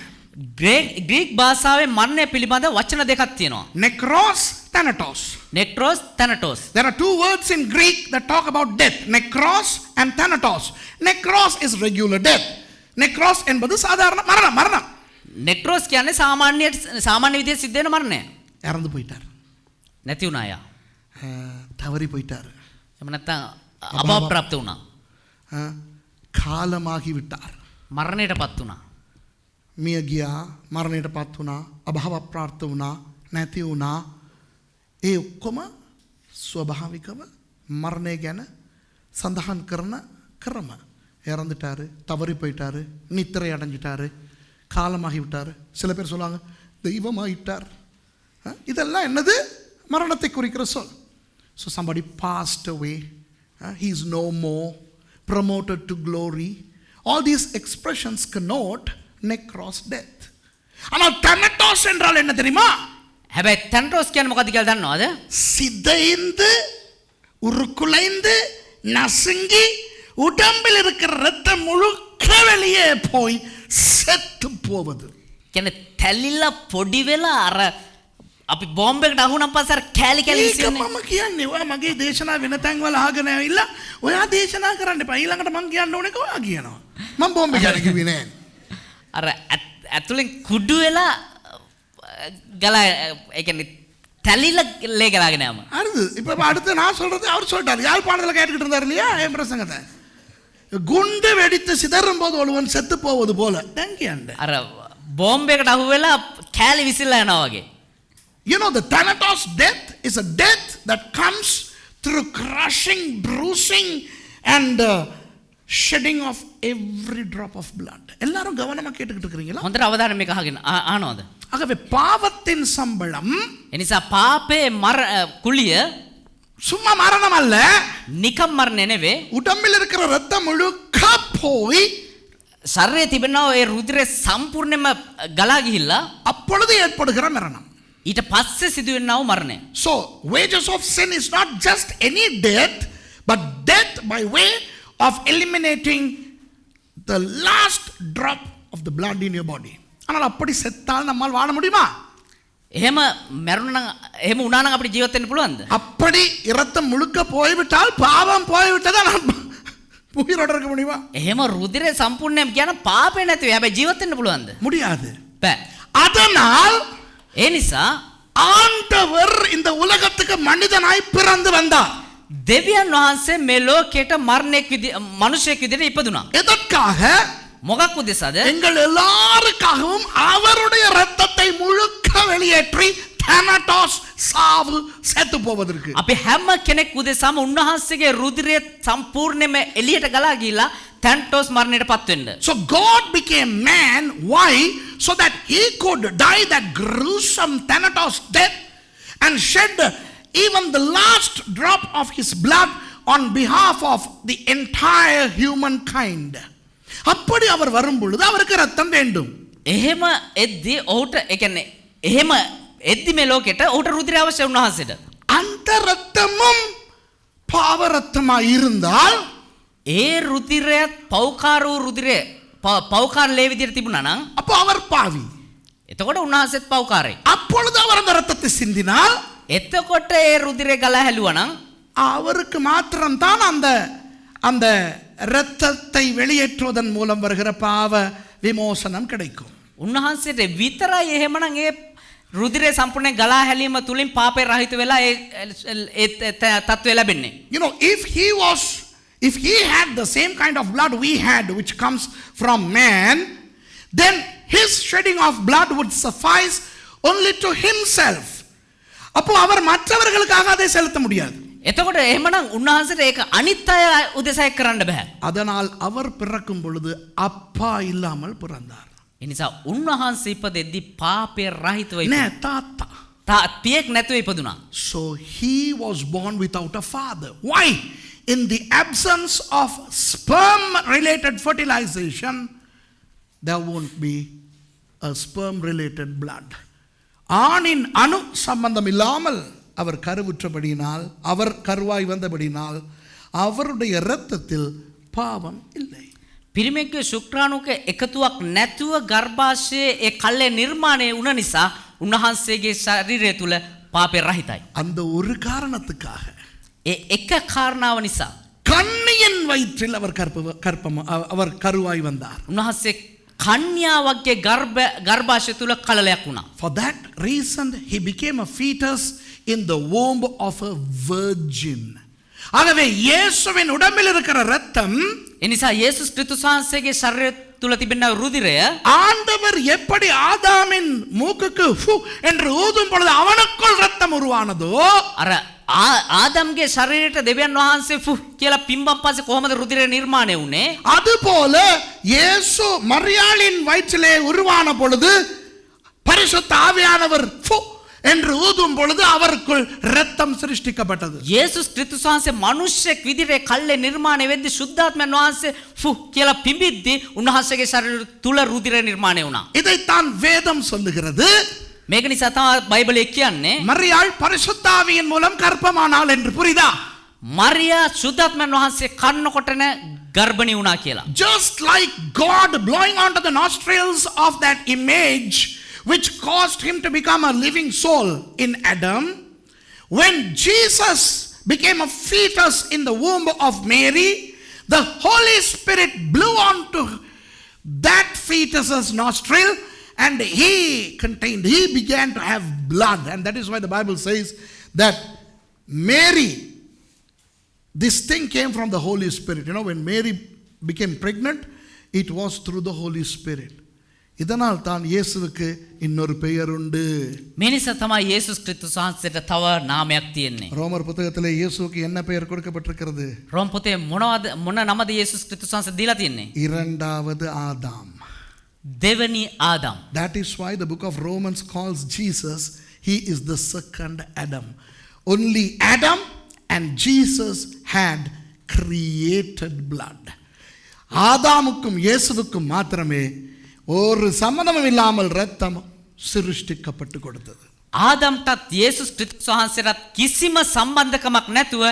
ග්‍රීක් භාෂාවේ මරණය පිළිබඳ වචන දෙකක් තියෙනවා. Necros, thanatos. නෙක්‍රෝස් තැනටෝස්. There are two words in Greek that talk about death. Necros and thanatos. Necros is regular death. Necros என்பது சாதாரண மரணம். மரணம். නෙක්‍රෝස් කියන්නේ සාමාන්‍ය විදිහට සිද්ධ වෙන මරණය. இறந்து போயிட்டார். නැති වුණා යා. தவறி போயிட்டார். එහෙම නැත්නම් අභාවප්‍රාප්ත වුණා. කාලமாகி விட்டார். මරණයටපත් වුණා. මිය ගියා, මරණයටපත් වුණා, අභාවප්‍රාප්ත වුණා, නැති වුණා. ඒ ඔක්කොම ස්වභාවිකව මරණය ගැන සඳහන් කරන ක්‍රම. இறந்துட்டாரு, தவறி போயிட்டாரு, நித்திரை அடைஞ்சிட்டாரு, காலமாகி விட்டார். சில பேர் சொல்லுவாங்க தெய்வமாயிட்டார். இதெல்லாம் என்னது? மரணத்தை குறிக்கிற சொல். So somebody passed away, he is no more, promoted to glory. All these expressions connote necros, death. ஆனால் thanatos என்றால் என்ன தெரியுமா? හැබැයි තැනටෝස් කියන්නේ මොකක්ද කියලා දන්නවද? சிதைந்து உருக்குலைந்து நசுங்கி உடம்பில் இருக்கிற ரத்தம் முழுக்க வெளியே போய் செத்து போவது. කියන්නේ තැලිලා පොඩි වෙලා අර අපි බෝම්බයකට අහුනන් පස්සේ අර කෑලි කෑලි ඉස්සෙන්නේ. මම කියන්නේ ඔයා මගේ දේශනා වෙන තැන් වල අහගෙන ඇවිල්ලා ඔයා දේශනා කරන්න එපා. ඊළඟට මං කියන්න ඕනේ කොහොමද කියනවා. මම බෝම්බේ ගැන කිව්වේ නෑ. අර ඇතුලෙන් කුඩු වෙලා ගලා ඒ කියන්නේ තැලිලා ලේ ගලාගෙන යම. அடுத்து இப்போ அடுத்து நான் சொல்றது அவர் சொல்லிட்டாரு. யாழ்ப்பாணத்தில் கேட்டுக்கிட்டு இருந்தார் இல்லையா என் பிரசங்கத்தை? குண்டு வெடித்து சிதறும் போது ஒருவன் செத்து போவது போல. අර බෝම්බයකට අහු වෙලා කෑලි විසිරලා යනවා වගේ. You know, the thanatos death is a death that comes through crushing, bruising and shedding of every drop of blood. எல்லாரும் கவனமா கேட்டுக்கிட்டு இருக்கீங்களா? හොඳට අවධානය මේක අහගෙන ආනවද? ஆகவே பாவத்தின் சம்பளம் එනිසා පාපේ කුලිය சும்மா மரணம் அல்ல, නිකම් මරණය නෙවේ. உடம்பில் இருக்கிற ரத்தம் முழுக்க போய் ශරීරයේ තිබෙනා ඒ රුධිරය සම්පූර්ණයෙන්ම ගලා ගිහිල්ලා அப்பொழுது ஏற்படுகிற மரணம். ඊට පස්සේ සිදුවෙනා වූ මරණය. So wages of sin is not just any death, but death by way of eliminating the last drop of the blood in your body. ஆனால் அப்படி செத்தால் நம்மால் வாழ முடியுமா? එහෙම මැරුණා නම් එහෙම වුණා නම් අපිට ජීවත් වෙන්න පුළුවන්ද? அப்படி இரத்தம் முழுக்க போய்விட்டால் பாவம் போய்விட்டதா நான் உயிரோட இருக்க முடியுமா? එහෙම රුධිරය සම්පූර්ණයෙන්ම කියන පාපේ නැතුව හැබැයි ජීවත් වෙන්න පුළුවන්ද? முடியாது. බෑ. அதனால் ඒ නිසා ஆண்டவர் இந்த உலகத்துக்கு மனிதனாய் பிறந்து வந்தார். දෙවියන් වහන්සේ මේ ලෝකයට මනුෂ්‍යයෙක් විදිහට ඉපදුනා. எதற்காக? මොකක් උදෙසාද? எங்கள் எல்லாருக்காகவும் அவருடைய இரத்தத்தை முழுக்க வெளியேற்றி thanatos சாவு செத்து போவதற்கு. අපි හැම කෙනෙක් උදෙසාම උන්වහන්සේගේ රුධිරය සම්පූර්ණයෙන්ම එළියට ගලා ගිහිලා තැන්ටෝස් මරණයට පත් වෙන්න. So God became man. Why? So that he could die that gruesome thanatos death and shed even the last drop of his blood on behalf of the entire humankind. அப்படி அவர் வரும் பொழுது அவருக்கு ரத்தம் வேண்டும். එහෙම එද්දි ඔහුට ඒ කියන්නේ එහෙම එද්දි මේ ලෝකෙට ඔහුට රුධිරය අවශ්‍ය උන්වහන්සේට. அந்த ரத்தமும் பாவ ரத்தமா இருந்தால் ඒ රුධිරයත් පෞකාර වූ රුධිරය පෞකාර ලේ විදිහට තිබුණා නම් அப்போ அவர் பாவி. එතකොට උන්වහන්සේත් පෞකාරයි. அப்பொழுது அவர் அந்த ரத்தத்தை சிந்தினால் එතකොට ඒ රුධිරය ගලා හැලුවා නම් அவருக்கு மாத்திரம்தான் அந்த அந்த இரத்தத்தை வெளியேற்றுவதன் மூலம் வருகிற பாவ விமோசனம் கிடைக்கும். උන්වහන්සේට විතරයි එහෙමනම් ඒ රුධිරය සම්පූර්ණයෙන් ගලා හැලීම තුලින් පාපේ රහිත වෙලා ඒ තත්ත්වය ලැබෙන්නේ. You know, if he had the same kind of blood we had, which comes from man, then his shedding of blood would suffice only to himself. அப்போ அவர் மற்றவர்களுக்காக அதை செலுத்த முடியாது. එතකොට එහෙමනම් උන්වහන්සේට ඒක අනිත් අය උදෙසයි කරන්න බෑ. அதனால் அவர் பிறக்கும் பொழுது அப்பா இல்லாமல் பிறந்தார். ඒ නිසා උන්වහන්සේ ඉපදෙද්දී පාපේ රහිතව නෑ තාත්තා. පියෙක් නැතුව ඉපදුනා. So he was born without a father. Why? In the absence of sperm related fertilization, there won't be a sperm related blood. ஆணின் அணு சம்பந்தம் இல்லாமல் அவர் கருவுற்றபடியினால், அவர் கருவாய் வந்தபடியினால் அவருடைய இரத்தத்தில் பாவம் இல்லை. පිරිමෙක්ගේ ශුක්‍රාණුක එකතුවක් නැතුව ගර්භාෂයේ ඒ කල්ලේ නිර්මාණය වුණ නිසා උන්වහන්සේගේ ශරීරය තුල පාපේ රහිතයි. அந்த ஒரு காரணத்துக்காக ඒ එක කාරණාව නිසා கன்னியின் வயிற்றில் அவர் கருவாய் வந்தார். උන්වහන්සේ කන්‍යාවක්ගේ ගර්භාෂය තුල කලලයක් වුණා. For that reason he became a fetus in the womb of a virgin. ஆகவே இயேசுவின் உடம்பில் இருக்கிற இரத்தம், එනිසා යේසුස් ක්‍රිස්තුස් වහන්සේගේ ශරීරය තුල තිබෙන රුධිරය ஆண்டவர் எப்படி ஆதாமின் மூக்குக்கு ஃபு என்று ஊதும் பொழுது அவனுக்குள் இரத்தம் உருவானதோ, අර ආදම්ගේ ශරීරයට දෙවියන් වහන්සේ ෆු කියලා පිම්බම් පස්සේ කොහොමද රුධිරය නිර්මාණය වුනේ? அதுபோல இயேசு மரியாளின் வயிற்றிலே உருவான பொழுது பரிசுத்த ஆவியானவர் ஃபு என்று ஊதும் பொழுது அவருக்குள் இரத்தம் சிருஷ்டிக்கப்பட்டது. යේසුස් ක්‍රිස්තුස් වහන්සේ මිනිස්සෙක් විදිහට කල්ලේ නිර්මාණය වෙද්දී සුද්ධාත්මයන් වහන්සේ ෆු කියලා පිඹිද්දී උන්වහන්සේගේ ශරීරය තුල රුධිරය නිර්මාණය වුණා. இதைத்தான் வேதம் சொல்லுகிறது. මේක නිසා තමයි බයිබලයේ කියන්නේ மரியாள் பரிசுத்த ஆவியின் மூலம் கர்ப்பமானாள் என்று. புரியுதா? මරියා සුද්ධාත්මයන් වහන්සේ කන්නකොටන ගර්භණී වුණා කියලා. Just like God blowing onto the nostrils of that image which caused him to become a living soul in Adam, when Jesus became a fetus in the womb of Mary, the Holy Spirit blew onto that fetus's nostril and he began to have blood. And that is why the Bible says that Mary, this thing came from the Holy Spirit. You know, when Mary became pregnant, it was through the Holy Spirit. இதனால் தான் இயேசுவுக்கு இன்னொரு பெயர் உண்டு. මේ නිසා තමයි යේසුස් ක්‍රිස්තුස් වහන්සේට තව නාමයක් තියෙන්නේ. ரோமர் புத்தகத்திலே இயேசுவுக்கு என்ன பெயர் கொடுக்கப்பட்டிருக்கிறது? රෝම පොතේ මොන නමද යේසුස් ක්‍රිස්තුස් වහන්සේ දීලා තියෙන්නේ? இரண்டாவது ஆதாம். දෙවනි Adam. That is why the book of Romans calls Jesus, he is the second Adam. Only Adam and Jesus had created blood. ஆதாமுக்கும் இயேசுவுக்கும் மாத்திரமே ஒரு சம்பந்தமும் இல்லாமல் இரத்தம் சிருஷ்டிக்கப்பட்டு கொடுத்தது. ආදම්ටත් යේසුස් ක්‍රිස්තුස් වහන්සේටත් කිසිම සම්බන්ධකමක් නැතුව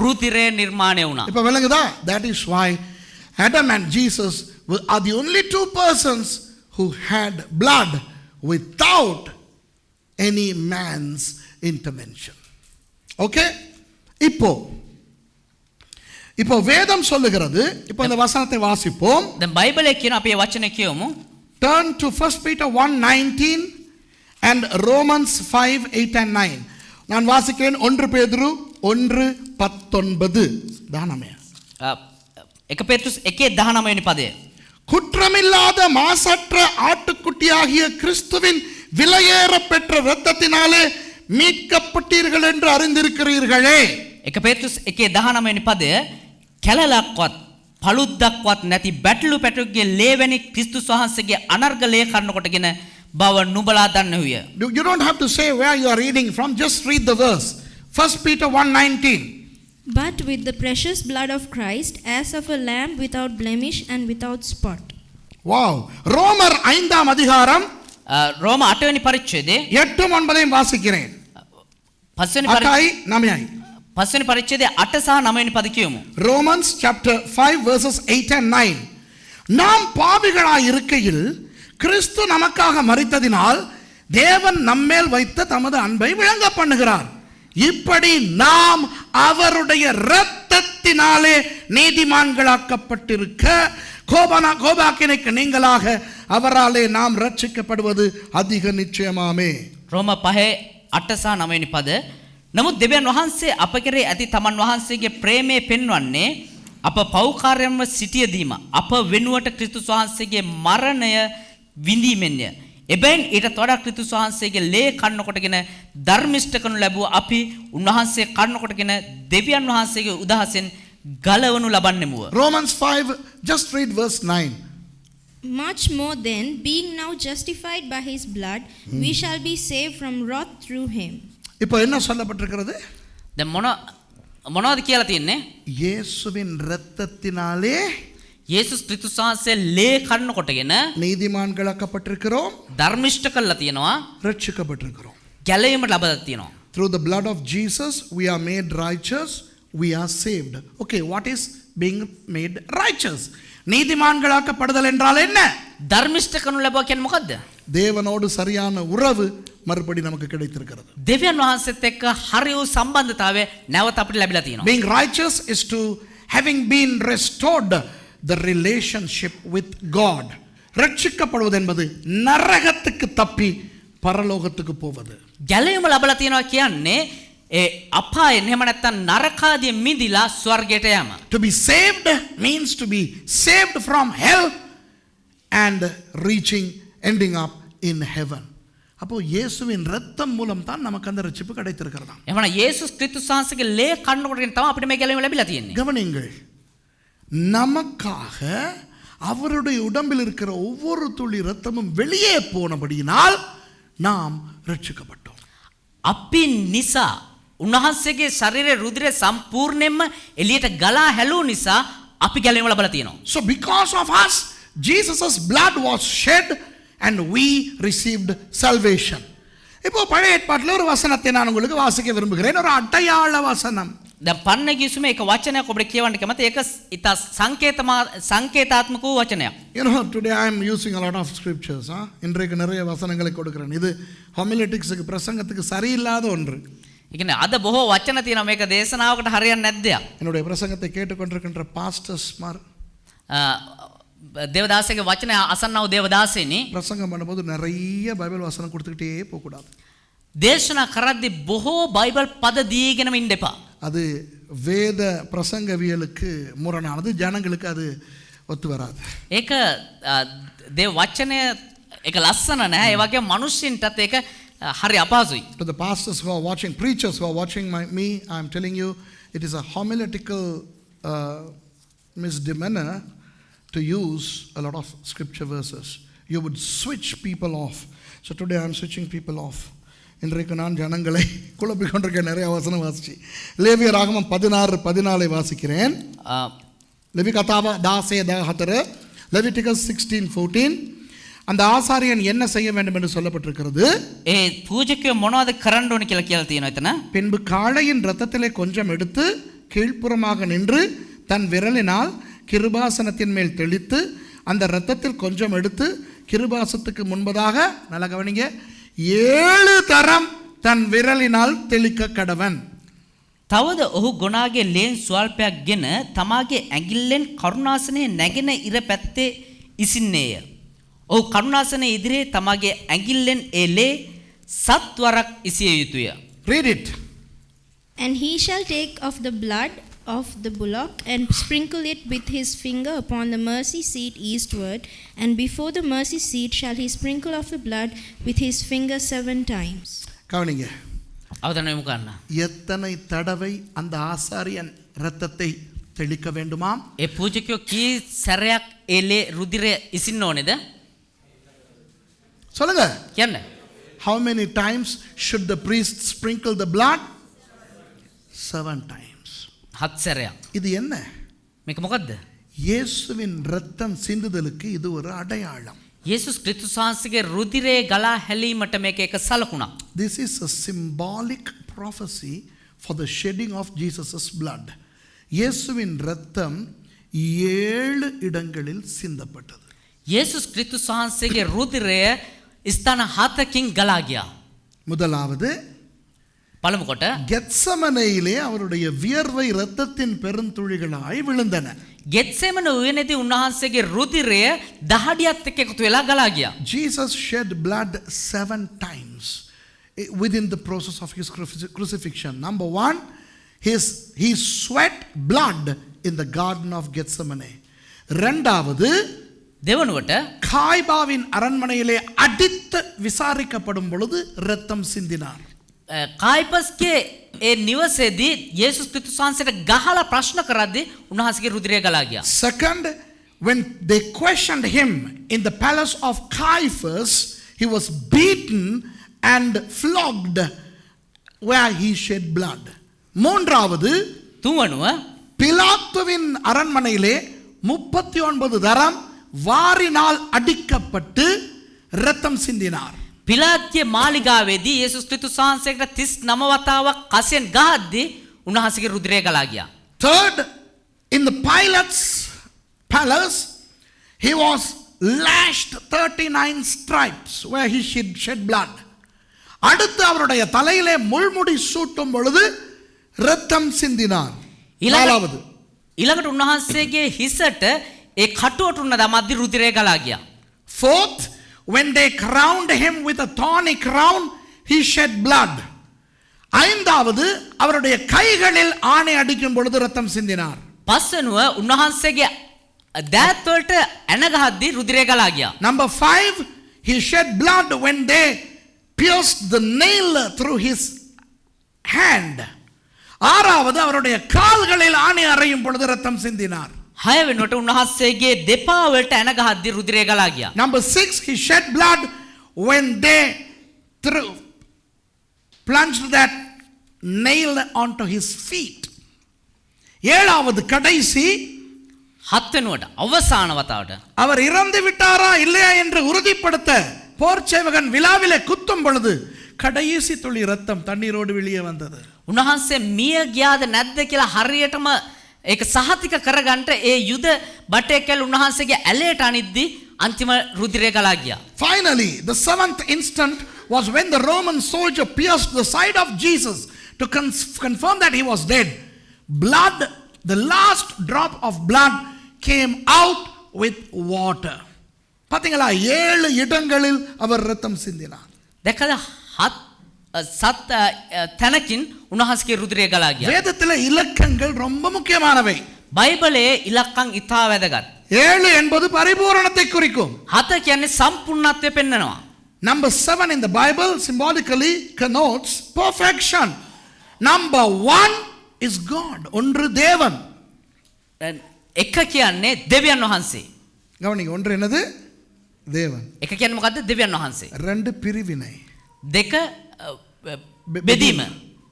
රුධිරය නිර්මාණය වුණා. இப்ப விளங்குதா? That is why Adam and Jesus are the only two persons who had blood without any man's intervention. Okay? இப்போ வேதம் சொல்லுகிறது. இப்போ இந்த வசனத்தை வாசிப்போம். දැන් බයිබලයේ කියන අපි මේ වචනේ කියමු. Turn to 1 Peter 1:19 and Romans 5:8 and 9. நான் வாசிக்கிறேன். 1 பேதுரு 1:19. தானமே. 1 பேதுரு 1:19 වෙනි පදය. குற்றமில்லாத மாசற்ற ஆட்டுக்குட்டியாகிய கிறிஸ்துவின் விலையேற பெற்ற இரத்தத்தினாலே மீட்கப்பட்டீர்கள் என்று அறிந்திருக்கிறீர்களே. 1 பேதுரு 1:19 වෙනි පදය කැලලක්වත් පළුද්දක්වත් නැති බැටළු පැටුගේ ලේවැනි ක්‍රිස්තුස් වහන්සේගේ අනර්ග ලේ කන්න කොටගෙන බව නුඹලා දන්නෙහුය. You don't have to say where you are reading from, just read the verse. 1 Peter 1:19. But with the precious blood of Christ, as of a lamb without blemish and without spot. Wow. ரோமர் 5ஆம் அதிகாரம் රෝම 8 වෙනි පරිච්ඡේදයේ 8 9 வாசிக்கிறேன். 5 වෙනි පරිච්ඡේදයේ 5 වෙනි පරිච්ඡේදයේ 8 සහ 9 වෙනි පද කියමු. Romans chapter 5 verses 8 and 9. நாம் பாவிகளாய் இருக்கையில் கிறிஸ்து நமக்காக மரித்ததினால் தேவன் நம்மேல் வைத்த தமது அன்பை விளங்க பண்ணுகிறார். இப்படி நாம் அவருடைய இரத்தத்தினாலே நீதிமான்களாக்கப்பட்டிருக்க கோபாக்கினைக்கு நீங்களாக அவராலே நாம் ரட்சிக்கப்படுவது அதிக நிச்சயமாமே. රෝම 5:8 සහ 9 වෙනි පද. නමුත් දෙවියන් වහන්සේ අප කෙරෙහි ඇති තමන් වහන්සේගේ ප්‍රේමය පෙන්වන්නේ අප පෞකාරයන්ව සිටියදීම අප වෙනුවට ක්‍රිස්තුස් වහන්සේගේ මරණය විඳීමෙන්ය. එබැවින් ඊට වඩා ක්‍රිස්තුස් වහන්සේගේ ලේ කන්න කොටගෙන ධර්මිෂ්ඨ කරනු ලැබුව අපි උන්වහන්සේ කන්න කොටගෙන දෙවියන් වහන්සේගේ උදහසෙන් ගලවනු ලබන්නෙමුව. Romans 5, just read verse 9. Much more then, being now justified by his blood, we shall be saved from wrath through him. இப்போ என்ன சொல்லப்பட்டிருக்கிறது? දැන් මොනවද කියලා තියෙන්නේ? இயேசுவின் இரத்தத்தினாலே යේසුස් ක්‍රිස්තුස් වහන්සේ ලේ කන්න කොටගෙන நீதிமான்களாக்கப்பட்டிருக்கிறோம், ධර්මිෂ්ඨ කරලා තියෙනවා, ரட்சிக்கப்பட்டிருக்கிறோம். ගැලවීම ලබා තියෙනවා. Through the blood of Jesus we are made righteous, we are saved. Okay, what is being made righteous? நீதிமான்களாக்கப்படுதல் என்றால் என்ன? ධර්මිෂ්ඨ කරනු ලැබුවා කියන්නේ මොකද්ද? தேவனோடு சரியான உறவு மறுபடி நமக்கு கிடைத்திருக்கிறது. දෙවියන් වහන්සේත් එක්ක හරි වූ සම්බන්ධතාවය නැවත අපිට ලැබිලා තියෙනවා. Being righteous is to having been restored the relationship with God. ரட்சிக்கப்படுவது என்பது நரகத்துக்கு தப்பி பரலோகத்துக்கு போவது. ගැලවීම ලැබලා තියෙනවා කියන්නේ ඒ අපායේ එහෙම නැත්නම් නරකාදී මිදිලා ස්වර්ගයට යෑම. To be saved means to be saved from hell and ending up in heaven. அப்போ இயேசுவின் இரத்தம் மூலம் தான் நமக்கு அந்த ரட்சிப்பு கிடைத்திருக்கிறதா. එහෙනම් යේසුස් ක්‍රිස්තුස් වහන්සේගේ ලේ කන්න කොටගෙන තමයි අපිට මේ ගැලවීම ලැබිලා තියෙන්නේ. கவனியுங்கள், நமக்காக அவருடைய உடம்பில் இருக்கிற ஒவ்வொரு துளி இரத்தமும் வெளியே போனபடியினால் நாம் ரட்சிக்கப்பட்டோம். අපි නිසා උන්වහන්සේගේ ශරීරයේ රුධිරය සම්පූර්ණයෙන්ම එළියට ගලා හැලුව නිසා අපි ගැලවීම ලැබලා තියෙනවා. So because of us, Jesus' blood was shed and we received salvation. இப்போ பழைய ஏற்பாட்டில் ஒரு வசனத்தை நான் உங்களுக்கு வாசிக்க விரும்புகிறேன். ஒரு அடையாள வசனம். දැන් පන්න ගිසුමේ එක වචනයක් ඔබට කියවන්න කැමතියි. ඒක ඉතා සංකේතාත්මක වූ වචනයක්. You know, today I am using a lot of scriptures. இன்றைக்கு நிறைய வசனங்களை கொடுக்கிறேன். இது ஹோமிலெட்டிக்ஸ்க்கு பிரசங்கத்துக்கு சரியில்லாத ஒன்று. ඒ කියන්නේ අද බොහෝ වචන තියෙනවා මේක දේශනාවකට හරියන්නේ නැද්ද? என்னுடைய பிரசங்கத்தை கேட்டுக்கொண்டிருக்கின்ற பாஸ்டர்ஸ்மார் தேவதாசගේ වචන අසන්නව දේවදාසෙනි பிரசங்கம் பண்ணும்போது நிறைய பைபிள் வசனம் கொடுத்துக்கிட்டே போக கூடாது. දේශනා කරද්දී බොහෝ බයිබල් පද දීගෙනම ඉන්න එපා. அது வேத பிரசங்கவியலுக்கு முரணானது, ஜனங்களுக்கு அது ஒத்து வராது. ඒක දේව වචනය ඒක ලස්සන නැහැ. ඒ වගේ මිනිස්සුන්ටත් ඒක හරි අපහසුයි. To the pastors who are watching, preachers who are watching me, I'm telling you, it is a homiletical misdemeanor to use a lot of scripture verses. You would switch people off. So today I'm switching people off. இன்றைக்கு நான் ஜனங்களை குழப்பிக்கொண்டிருக்க நிறைய வசனம் வாசிச்சு லேவிய ராகமம் 16:14 வாசிக்கிறேன். லெவி கதாவ 10:14, லெவிட்டிகஸ் 16:14. அந்த ஆசாரியன் என்ன செய்ய வேண்டும் என்று சொல்லப்பட்டிருக்கிறது. ඒ පූජකයෝ මොනවද කරන්න ඕන කියලා තියෙනවා එතන. பின்பு காளையின் இரத்தத்திலே கொஞ்சம் எடுத்து கீழ்ப்புறமாக நின்று தன் விரலினால் கிருபாசனத்தின் மேல் தெளித்து அந்த இரத்தத்தில் கொஞ்சம் எடுத்து கிருபாசனத்துக்கு முன்பதாக நல்ல கவனிங்க 7 தரம் தன் விரலினால் தெளிக்க கடவன். තවද ඔහු ගොනාගේ ලේන් ස්වල්පයක් ගෙන තමාගේ ඇඟිල්ලෙන් කරුණාසනයේ නැගෙන ඉර පැත්තේ ඉසින්නේය. ඔහු කරුණාසනයේ ඉදිරියේ තමාගේ ඇඟිල්ලෙන් ඒ ලේ 7 වරක් ඉසිය යුතුය. Read it. And he shall take of the blood of the bullock and sprinkle it with his finger upon the mercy seat eastward, and before the mercy seat shall he sprinkle of the blood with his finger 7 times. கவனிங்க. අවධානය යොමු කරන්න. எத்தனை தடவை அந்த ஆசாரியன் இரத்தத்தை தெளிக்க வேண்டுமாம்? ඒ පූජකයෝ කී සැරයක් ඒ ලේ රුධිරය ඉසින්න ඕනේද? சொல்லுங்க. කියන්න. How many times should the priest sprinkle the blood? 7 times. 7 සැරයක්. இது என்ன? මේක මොකද්ද? இயேசுவின் இரத்தம் சிந்துதலுக்கு இது ஒரு அடையாளம். යේසුස් ක්‍රිස්තුස් වහන්සේගේ රුධිරය ගලා හැලීමට මේක එක සලකුණක්. This is a symbolic prophecy for the shedding of Jesus' blood. இயேசுவின் இரத்தம் 7 இடங்களில் சிந்தப்பட்டது. යේසුස් ක්‍රිස්තුස් වහන්සේගේ රුධිරය ස්ථාන 7කින් ගලා ගියා. முதலாவது පළමු කොට கெத்சமனேயிலே அவருடைய வியர்வை இரத்தத்தின் பெருந்துளிகளாய் விழுந்தன. ගෙත්සෙමන උයනේදී උන්වහන්සේගේ රුධිරය දහඩියත් එක්ක එකතු වෙලා ගලා ගියා. Jesus shed blood 7 times within the process of his crucifixion. Number 1, he sweat blood in the garden of Gethsemane. இரண்டாவது දෙවනුවට காய்பாவின் அரண்மனையிலே அடித்து விசாரிக்கப்படும் பொழுது இரத்தம் சிந்தினார். කායිපස්ගේ ඒ නිවසේදී යේසුස් ක්‍රිස්තුස් වහන්සේට ගහලා ප්‍රශ්න කරද්දී උන්වහන්සේගේ රුධිරය ගලා ගියා. Second, when they questioned him in the palace of Caiaphas, he was beaten and flogged where he shed blood. மூன்றாவது තුන්වනුව பிலாத்துவின் அரண்மனையிலே 39 தரம் வாரினால் அடிக்கப்பட்டு இரத்தம் சிந்தினார். පිලාත්ගේ මාලිගාවේදී යේසුස් ක්‍රිස්තුස් වහන්සේට 39 වතාවක් කසෙන් ගහද්දී උන්වහන්සේගේ රුධිරය ගලා ගියා. Third, in the Pilate's palace, he was lashed 39 stripes where he shed blood. அடுத்து அவருடைய தலையிலே முள்முடி சூட்டும் பொழுது இரத்தம் சிந்தினார். நாலாவது ඊළඟට උන්වහන්සේගේ හිසට ඒ කටුවට උන්න දමද්දී රුධිරය ගලා ගියා. Fourth, when they crowned him with a thorny crown, he shed blood. ஐந்தாவது அவருடைய கைகளில் ஆணை அடிக்கும் பொழுது இரத்தம் சிந்தினார். පස්වෙනුව උන්වහන්සේගේ දෑත් වලට ඇන ගහද්දී රුධිරය ගලා ගියා. Number 5, he shed blood when they pierced the nail through his hand. ஆறாவது அவருடைய கால்களில் ஆணை அறையும் பொழுது இரத்தம் சிந்தினார். 6 වෙනුවට උන්වහන්සේගේ දෙපා වලට ඇන ගහද්දී රුධිරය ගලා ගියා. Number 6, he shed blood when they plunged that nail onto his feet. ஏழாவது கடைசி 7 වෙනුවට අවසාන වතාවට அவர் இறந்து விட்டாரா இல்லையா என்று உறுதிப்படுத்த போர் சேவகன் விலாவிலே குத்தும் பொழுது கடைசி துளி இரத்தம் தண்ணீரோடு வெளியே வந்தது. උන්වහන්සේ මිය ගියාද නැද්ද කියලා හරියටම ඒක සහතික කරගන්නට ඒ යුද බටේ කැල උන්වහන්සේගේ ඇලයට අනිද්දී අන්තිම රුධිරය ගලා ගියා. Finally, the 7th instant was when the Roman soldier pierced the side of Jesus to confirm that he was dead. Blood, the last drop of blood came out with water. பாத்தீங்களா 7 இடங்களில் அவர் இரத்தம் சிந்தினார். දැකලා සත් තැනකින් උන්වහන්සේගේ රුධිරය ගලා ගියා. வேதத்திலே இலக்கங்கள் ரொம்ப முக்கியமானவை. බයිබලයේ ඉලක්කම් ඉතා වැදගත්. ஏழு என்பது பரிபூரணத்தை குறிக்கும். 7 කියන්නේ සම්පූර්ණත්වය පෙන්වනවා. Number 7 in the Bible symbolically connotes perfection. Number 1 is God. ஒன்று தேவன். 1 කියන්නේ දෙවියන් වහන්සේ. கவனிங்க, ஒன்று என்னது? தேவன். 1 කියන්නේ මොකද්ද? දෙවියන් වහන්සේ. 2 பிரிவினை. 2 බෙදීම.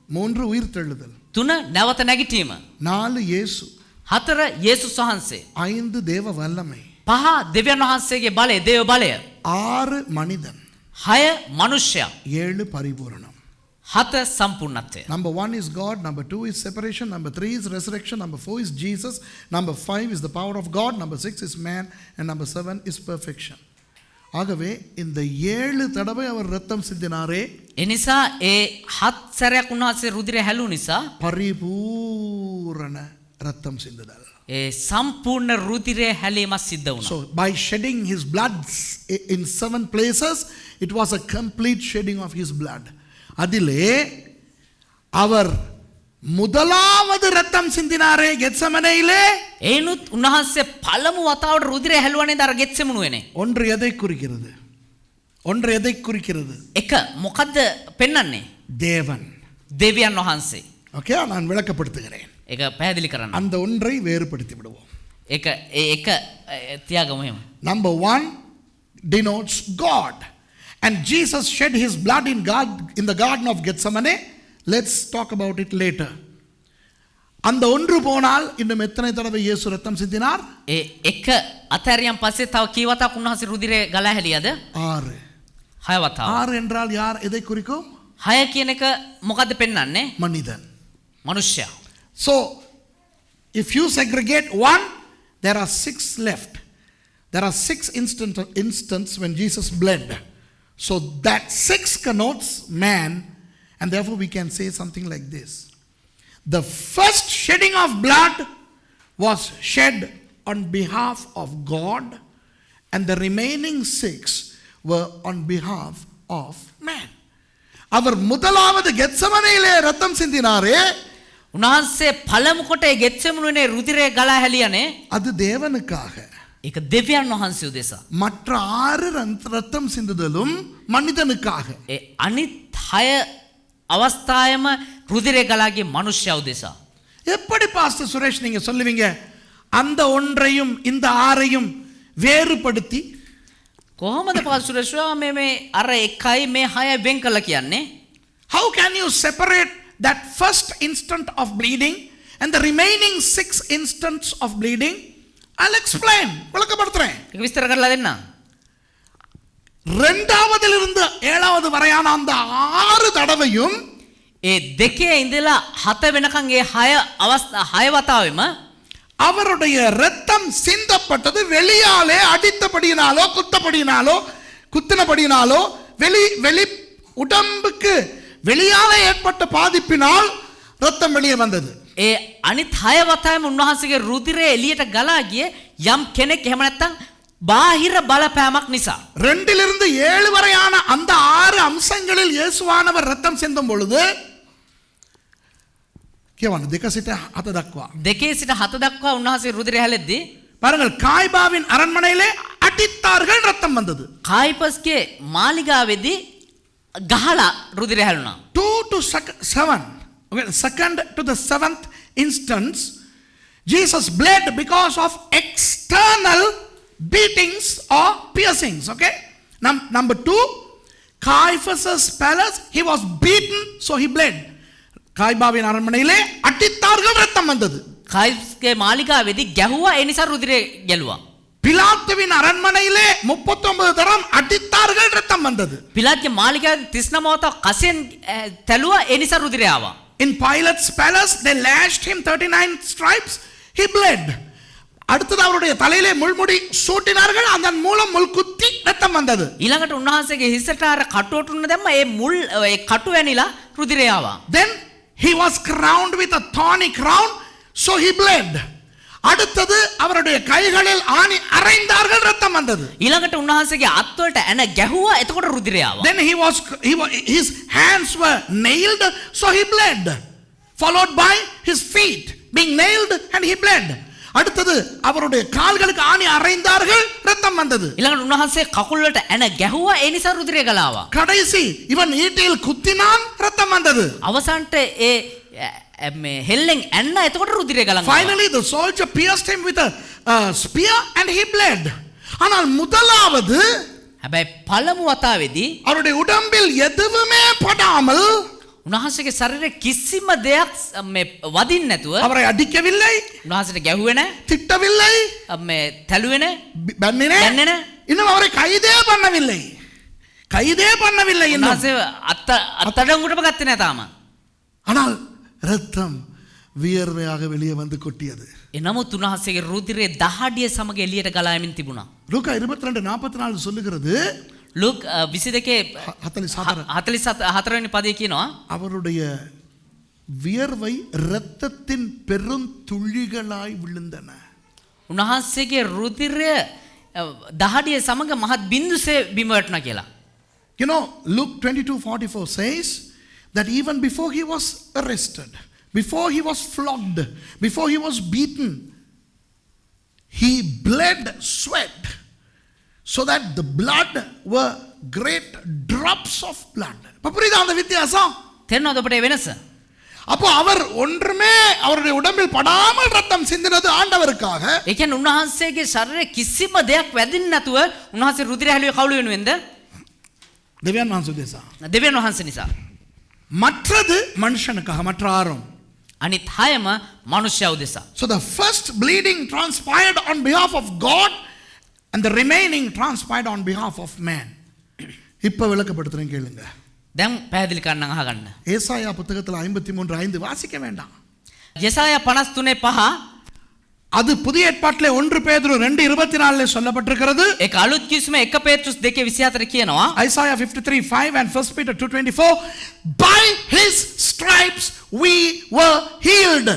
3 உயிர்த்தெழுதல். 3 නැවත නැගිටීම. 4 இயேசு. 4 යේසුස් වහන්සේ. 5 தேவ வல்லமை. 5 දෙවියන් වහන්සේගේ බලය, දේව බලය. 6 மனிதன். 6 මනුෂ්‍යයා. 7 பரிபூரணம். 7 සම්පූර්ණත්වය. Number 1 is God, number 2 is separation, number 3 is resurrection, number 4 is Jesus, number 5 is the power of God, number 6 is man, and number 7 is perfection. ஆகவே இந்த 7 தடவை அவர் ரத்தம் சிந்தினாரே, එනිසා ඒ 7 සැරයක් උන්වහන්සේ රුධිරය හැලු නිසා பரிபூரண ரத்தம் சிந்துதல். ඒ සම්පූර්ණ රුධිරය හැලීමක් සිද්ධ වුණා. So by shedding his blood in 7 places, it was a complete shedding of his blood. அதிலே அவர் முதலாவது ரத்தம் சிந்தினாரே கெத்செமனேயிலே, ඒනුත් උන්වහන්සේ පළමු වතාවට රුධිරය හැලුවනේ දර ගෙත්සෙමනුවනේ. ஒன்று எதை குறிக்கிறது? ஒன்று எதை குறிக்கிறது? එක මොකද්ද පෙන්වන්නේ? தேவன். දෙවියන් වහන්සේ. ஓகே, நான் விளக்கப்படுத்துகிறேன். ඒක පැහැදිලි කරන්න. அந்த ஒன்றை வேறுபடுத்தி விடுவோம். ඒක ඒ එක තියාගමු එහෙම. Number 1 denotes God. And Jesus shed his blood in the garden of Gethsemane. Let's talk about it later. அந்த ஒன்று போனால் இன்னும் எத்தனை தடவை இயேசு ரத்தம் சிந்தினார்? ඒ එක අතහැරියන් පස්සේ තව කී වතාවක් උන්වහන්සේ රුධිරය ගලා හැලියද? 6. 6 වතාවක්. 6 என்றால் யார்? எதை குறிக்கும்? 6 කියන එක මොකද්ද පෙන්වන්නේ? மனிதன். මනුෂ්‍යයා. So if you segregate 1, there are 6 left. There are 6 instances when Jesus bled. So that 6 connotes man, and therefore we can say something like this. The first shedding of blood was shed on behalf of God, and the remaining 6 were on behalf of man. அவர் முதலாவது கெத்செமனேயிலே ரத்தம் சிந்தினாரே, උන්වහන්සේ පළමු කොට ඒ ගෙත්සෙමනුවනේ රුධිරය ගලා හැලියනේ. அது தேவனுக்காக. ඒක දෙවියන් වහන්සේ උදෙසා. மற்ற 6 ரத்தம் சிந்துதலும் மனிதனுக்காக. ඒ අනිත් 6 අවස්ථාවෙම රුධිරය ගලාගේ මනුෂ්‍යයා උදෙසා. எப்படி பாஸ்டர் சுரேஷ் நீங்க சொல்லுவீங்க அந்த ஒன்றையும் இந்த 6ஐயும் வேறுபடுத்தி? කොහොමද පාස්ටර්ස්වා මේ අර එකයි මේ 6 වෙන් කළා කියන්නේ? How can you separate that first instant of bleeding and the remaining 6 instants of bleeding? I'll explain. விளக்கப்படுத்துறேன். ඒක විස්තර කරලා දෙන්න. இரண்டாவதிலிருந்து 7வது வரையான அந்த 6 தடவையும் ඒ දෙකේ ඉඳලා 7 වෙනකන් ඒ 6 වතාවෙම அவருடைய இரத்தம் சிந்தப்பட்டது வெளியாலே அடித்தபடியினாலோ குத்தினபடியினாலோ வெளி உடம்புக்கு வெளியாலே ஏற்பட்ட பாதிப்பினால் ரத்தம் வெளியே வந்தது. ඒ අනිත් 6 වතාවෙම උන්වහන්සේගේ රුධිරය එළියට ගලා ගියේ යම් කෙනෙක් එහෙම නැත්නම් බාහිර බලපෑමක් නිසා. 2லிருந்து 7 வரையான அந்த 6 அம்சங்களில் இயேசுவானவர் ரத்தம் சிந்தும் பொழுது කියවන්න 2 සිට 7 දක්වා. 2 සිට 7 දක්වා උන්වහන්සේ රුධිරය හැලෙද්දී பாருங்கள், காய்பாவின் அரண்மனையிலே அடித்தார்கள், ரத்தம் வந்தது. කායිපස්ගේ මාලිගාවේදී ගහලා රුධිරය හැලුණා. 2 to 7. Okay, second to the 7th instance, Jesus bled because of external beatings or piercings. Okay, number 2, Caiaphas' palace, he was beaten, so he bled. காய்பாவின் அரண்மனையிலே அடித்தார்கள், ரத்தம் வந்தது. කායිපස්ගේ මාලිගාවේදී ගැහුවා, ඒ නිසා රුධිරය ගැලුවා. பிலாத்துவின் அரண்மனையிலே 39 தரம் அடித்தார்கள், ரத்தம் வந்தது. පිලාත්ගේ මාලිගාවේ 39 වතාවක් කසෙන් තැළුවා, ඒ නිසා රුධිරය ආවා. In Pilate's palace, they lashed him 39 stripes, he bled. அடுத்தது அவருடைய தலையிலே முள்முடி சூட்டினார்கள், அதன் மூலம் முள் குத்தி ரத்தம் வந்தது. ඊළඟට උන්වහන්සේගේ හිසට අර කටුවටුන්න දැම්ම, ඒ මුල් ඒ කටු වැනිලා රුධිරය ආවා. Then he was crowned with a thorny crown, so he bled. அடுத்தது அவருடைய கைகளில் ஆணி அறைந்தார்கள், ரத்தம் வந்தது. ඊළඟට උන්වහන්සේගේ අත්වලට ඇන ගැහුවා, එතකොට රුධිරය ආවා. Then his hands were nailed, so he bled. Followed by his feet being nailed, and he bled. அடுத்தது அவருடைய கால்களுக்கு ஆணி அறைந்தார்கள், ரத்தம் வந்தது. ඊළඟට උන්වහන්සේ කකුල් වලට ඇන ගැහුවා, ඒ නිසා රුධිරය ගලාවා. கடைசி இவன் ஈட்டியில் குத்தினான், ரத்தம் வந்தது. අවසානට ඒ මේ හෙල්ලෙන් ඇන්න, එතකොට රුධිරය ගලනවා. Finally the soldier pierced him with a spear and he bled. ஆனால் முதலாவது හැබැයි පළමු වතාවේදී அவருடைய உடம்பில் எதுவுமே படாமல், උන්වහන්සේගේ ශරීරයේ කිසිම දෙයක් මේ වදින්න නැතුව, அவரை அடிக்கவில்லை, උන්වහන්සේට ගැහුවේ නැහැ, திட்டவில்லை, මේ තැළුවේ නැහැ, பன்னினே, දැන්නේ නැහැ. இன்னும் அவரை கைதே பண்ணவில்லை, கைதே பண்ணவில்லை இன்னும். උන්වහන්සේ අත්අඩංගුවටම ගත්තේ නැහැ තාම. ஆனால் ரத்தம் வியர்வையாக வெளியே வந்து கொட்டியது. එනමුත් උන්වහන්සේගේ රුධිරය දහඩිය සමග එළියට ගලා යමින් තිබුණා. லூக்கா 22:44 சொல்லுகிறது, ලූක් 22 44 44 වෙනි පදයේ කියනවා அவருடைய வியர்வை இரத்தத்தின் பெருந்துளிகளாய் விழுந்தன. උන්වහන්සේගේ රුධිරය දහඩිය සමග මහත් බින්දුසේ බිම වැටුණා කියලා. You know, Luke 22:44 says that even before he was arrested, before he was flogged, before he was beaten, he bled sweat, so that the blood were great drops of blood. இப்ப புரியுதா அந்த வித்தியாசம்? තේරෙනවද ඔබට වෙනස? அப்போ அவர் ஒன்றுமே அவருடைய உடம்பில் படாமல் ரத்தம் சிந்தினது ஆண்டவருக்காக. ඒ කියන්නේ උන්වහන්සේගේ ශරීරයේ කිසිම දෙයක් වැදින්න නැතුව උන්වහන්සේ රුධිරය හැලුවේ කවුළු වෙනුවෙන්ද? தேவன் மாசுதேசா. දෙවියන් වහන්සේ නිසා. மற்றது மனுஷனுக்காக, மற்ற ஆறும். අනිත් හයම මනුෂ්‍යව උදෙසා. So the first bleeding transpired on behalf of God and the remaining transpired on behalf of man. இப்ப விளக்கப்படுத்துறேன் கேளுங்க. දැන් පැහැදිලි කරන්න අහගන්න. ஏசாயா புத்தகத்தில் 53:5 வாசிக்க வேண்டாம். යෙසායා 53:5 அது புதிய ஏற்பாட்டிலே 1 பேதுரு 2:24 சொல்லப்பட்டிருக்கிறது. ඒක අලුත් කිසිම 1 පේත්‍රුස් 2:24 කියනවා. Isaiah 53:5 and 1 Peter 2:24, by his stripes we were healed.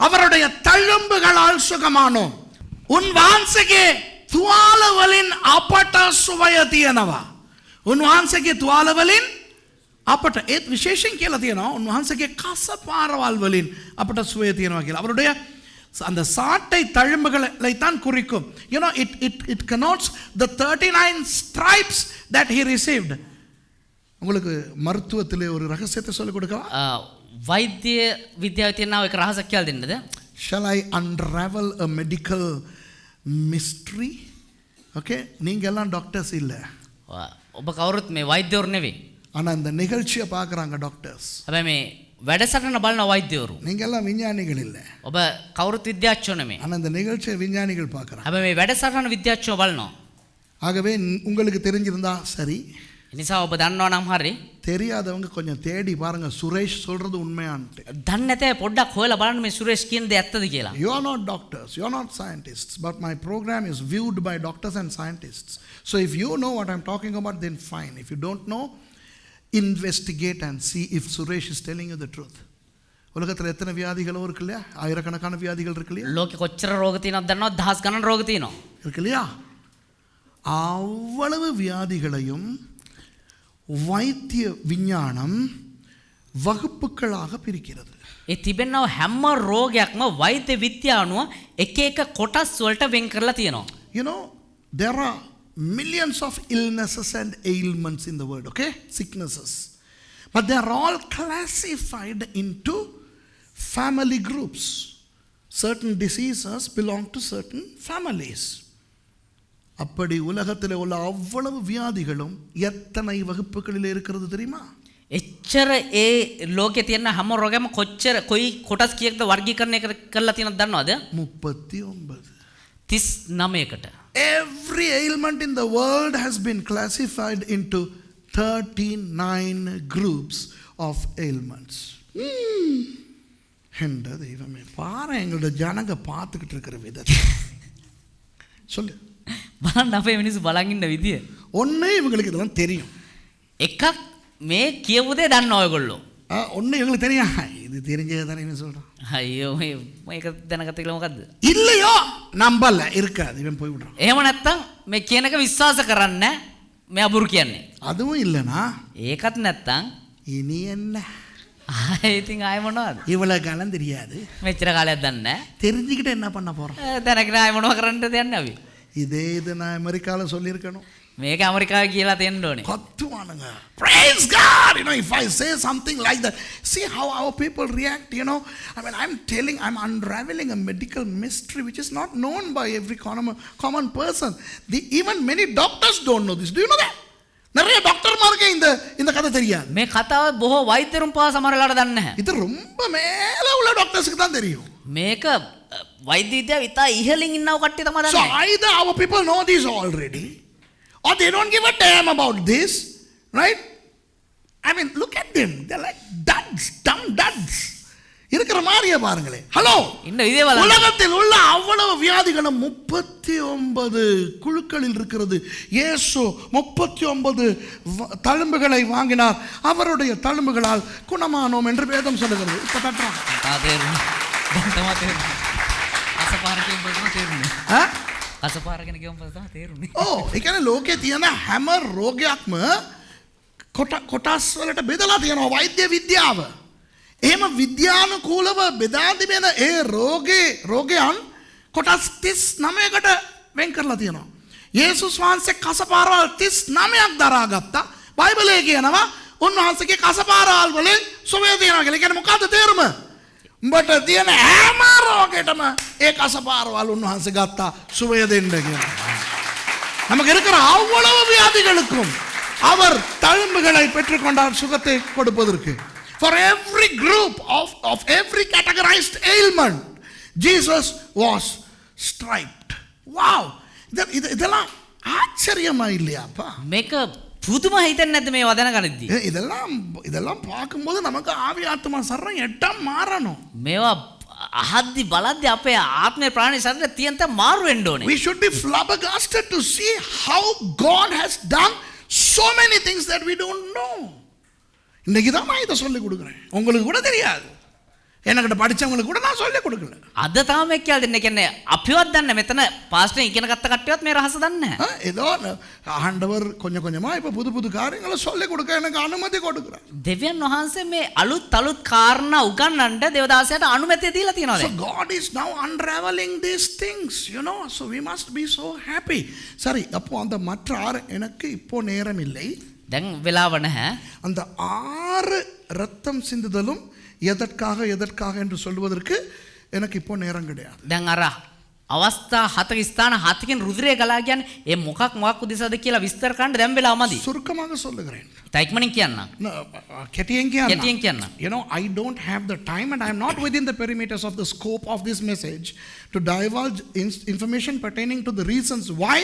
அவருடைய தழும்புகளால் சுகமானோம். උන්වහන්සේගේ තුවාල වලින් අපට සුවය තියෙනවා. උන්වහන්සේගේ තුවාල වලින් අපට ඒත් විශේෂයෙන් කියලා තියෙනවා, උන්වහන්සේගේ කසපාරවල් වලින් අපට සුවය තියෙනවා කියලා. அவருடைய அந்த சாட்டை தழும்புகளை தான் குறிக்கும். You know, it connotes the 39 stripes that he received. உங்களுக்கு மருத்துவத்திலே ஒரு ரகசியத்தை சொல்லிக் கொடுக்கவா? වෛද්‍ය විද්‍යාවේ තියෙන එක රහසක් කියලා දෙන්නද? Shall I unravel a medical mystery? Okay, நீங்க எல்லாம் டாக்டர்ஸ் இல்ல. ඔබ කවුරුත් මේ වෛද්‍යවරු නෙවෙයි. ஆனா இந்த நிகழ்ச்சியை பார்க்கறாங்க டாக்டர்ஸ். හැබැයි මේ වැඩසටහන බලන වෛද්‍යවරු. நீங்க எல்லாம் விஞ்ஞானிகள் இல்ல. ඔබ කවුරුත් විද්‍යාඥයෝ නෙමෙයි. ஆனா இந்த நிகழ்ச்சியை விஞ்ஞானிகள் பார்க்கறாங்க. හැබැයි මේ වැඩසටහන විද්‍යාඥයෝ බලනවා. ஆகவே உங்களுக்கு தெரிஞ்சிருந்தா சரி. නිසා ඔබ දන්නවා නම් හරි. தெரியாதவங்க கொஞ்சம் தேடி பாருங்க சுரேஷ் சொல்றது உண்மையான்ட்டு. දන්නේ නැතේ පොඩ්ඩක් හොයලා බලන්න මේ සුරේෂ් කියන දේ ඇත්තද කියලා. You are not doctors, you are not scientists, but my program is viewed by doctors and scientists. So if you know what I'm talking about, then fine. If you don't know, investigate and see if Suresh is telling you the truth. உலகத்தில் எத்தனை வியாதிகளோ இருக்கு இல்லையா? ஆயிரக்கணக்கான வியாதிகள் இருக்கு இல்லையா? ලෝකෙ කොච්චර රෝග තියෙනවද දන්නවද? දහස් ගණන් රෝග තියෙනවා. இருக்கு இல்லையா? அவ்வளவு வியாதிகளையும் வைத்திய விஞ்ஞானம் வகுப்புகளாக பிரிக்கிறது. ඒ තිබෙනව හැම රෝගයක්ම වෛද්‍ය විද්‍යානුව එක එක කොටස් වලට වෙන් කරලා තියෙනවා. You know, there are millions of illnesses and ailments in the world, okay? Sicknesses. But they are all classified into family groups. Certain diseases belong to certain families. அப்படி உலகத்தில் உள்ள அவ்வளவு வியாதிகளும் எத்தனை வகுப்புகளில் இருக்கிறது தெரியுமா? එච්චර ඒ ලෝකේ තියෙන හැම රෝගයක්ම කොච්චර කොයි කොටස් කීයකද වර්ගීකරණය කරලා තියෙනවද දන්නවද? 39. 39කට. Every ailment in the world has been classified into 39 groups of ailments. என்ற தெய்வமே, பாரு எங்களோட ஜனங்க பார்த்துக்கிட்டு இருக்கிற விதத்தை சொல்லு. බලන්න අපේ මිනිස්සු බලන් ඉන්න විදිය. ஒண்ணு இவங்களுக்கு இதெல்லாம் தெரியும். එකක් මේ කියපු දේ දන්නවා ඔයගොල්ලෝ. ஒண்ணு இவங்களுக்கு தெரியும். இது தெரிஞ்சது தானே இவன் சொல்றான். අයියෝ මේක දැනගත්ත කියලා මොකද්ද? இல்லையோ நம்பல இருக்காது, இவன் போய் விடுறான். එහෙම නැත්තම් මේ කියන එක විශ්වාස කරන්න මෙයා බුරු කියන්නේ. அதுவும் இல்லனா ඒකත් නැත්තම් இனி என்ன? ඉතින් ආයෙ මොනවද? இவ்வளவு காலம் தெரியாது. මෙච්චර කාලයක් දන්නේ නැහැ. தெரிஞ்சுக்கிட்டு என்ன பண்ண போறோம்? දැනගෙන ආයෙ මොනව කරන්නද යන්නේ අපි? இது நான் அமெரிக்கால சொல்லியிருக்கணும். මේක ඇමරිකාවේ කියලා තියෙන්න ඕනේ. கத்துவானுங்க. Praise God. If I say something like that, see how our people react. I'm unraveling a medical mystery which is not known by every common person. Even many doctors don't know this. Do you know that? நிறைய டாக்டர்மாருக்கு இந்த கதை தெரியாது. මේ කතාව බොහෝ වෛද්‍යරුන් පවා සමහරලාට දන්නේ නැහැ. இது ரொம்ப மேல உள்ள டாக்டர்ஸ்க்கு தான் தெரியும். මේක වෛද්‍ය විද්‍යාව ඉතා ඉහළින් ඉන්නව කට්ටිය තමයි So දන්නේ. either our people know this already, or they don't give a damn about this, right? Look at them. They're like duds, dumb duds. இருக்கிற மாதிரியே பாருங்களே. ஹலோ, இன்னும் இதே வள உலகத்தில் உள்ள அவ்வளவு வியாதிகளும் 39 குழுக்களில் இருக்கிறது. இயேசு 39 தழும்புகளை வாங்கினார், அவருடைய தழும்புகளால் குணமானோம் என்று வேதம் சொல்லுகிறது. இப்ப தட்டுறான். ඒ කියන්නේ ලෝකේ තියෙන හැම රෝගයක්ම කොටස් වලට බෙදලා තියෙනවා වෛද්‍ය විද්‍යාව. එහෙම විද්‍යානුකූලව බෙදා තිබෙන ඒ රෝගයන් කොටස් 39කට වෙන් කරලා තියෙනවා. යේසුස් වහන්සේ කසපාරවල් 39ක් දරාගත්තා. බයිබලයේ කියනවා උන්වහන්සේගේ කසපාරවල් වලින් සුවය තියෙනවා කියලා. ඒ කියන්නේ මොකද්ද තේරුම? උඹට තියෙන හැම රෝගෙටම ඒ කසපාරවල් උන්වහන්සේ ගත්තා සුවය දෙන්න කියලා. நமக்கு இருக்கிற அவ்வளவு வியாதிகளுக்கும் அவர் தழும்புகளை பெற்றுக்கொண்டார் சுகத்தை கொடுப்பதற்கு. For every group of every categorized ailment, Jesus was striped. Wow! இதெல்லாம் ஆச்சரியமா இல்லையாப்பா? මේක පුදුම හිතෙන්නේ නැද්ද මේ වදන ගනිද්දී? இதெல்லாம் பார்க்கும்போது நமக்கு ஆவி ஆத்மா சர்ரம் எட்டம் மாறணும். මේවා අහද්දි බලද්දි අපේ ආත්මේ ප්‍රාණේ ශරීරය තියන්ත මාරු වෙන්න ඕනේ. We should be flabbergasted to see how God has done so many things that we don't know. இன்னைக்கு தான் நான் இதை சொல்லிக் கொடுக்குறேன். உங்களுக்கு கூட தெரியாது. எனக்கிட்ட படிச்சவங்களுக்கு கூட நான் சொல்லிக் கொடுக்கல. අද තාම එක්කල් දෙන්න කියන්නේ අපිවත් දන්නේ මෙතන පාස්ටර් ඉගෙන ගත්ත කට්ටියවත් මේ රහස දන්නේ නැහැ. ஏதோ ஆண்டவர் கொஞ்சம் கொஞ்சமா இப்ப புது காரியங்களை சொல்லிக் கொடுக்க எனக்கு அனுமதி கொடுக்குறார். දෙවියන් වහන්සේ මේ අලුත් කාරණා උගන්වන්න දේවදාසයාට අනුමැතිය දීලා තියෙනවා So දැන්. God is now unraveling these things, so we must be so happy. சரி, அப்போ அந்த மற்ற 6 எனக்கு இப்போ நேரம் இல்லை. දැන් වෙලාව නැහැ. அந்த 6 ரத்தம் சிந்துதலும் எதற்காக என்று சொல்வதற்கு எனக்கு இப்போ நேரம் கிடையாது. දැන් අර අවස්ථා 7 ස්ථාන 7කින් රුධිරය ගලා කියන්නේ ඒ මොකක් උදෙසාද කියලා විස්තර කරන්න දැන් වෙලාව මදි. சுருக்கமாக சொல்லுகிறேன். ඉක්මනින් කියන්න. කෙටියෙන් කියන්න. I don't have the time and I am not within the perimeters of the scope of this message to divulge information pertaining to the reasons why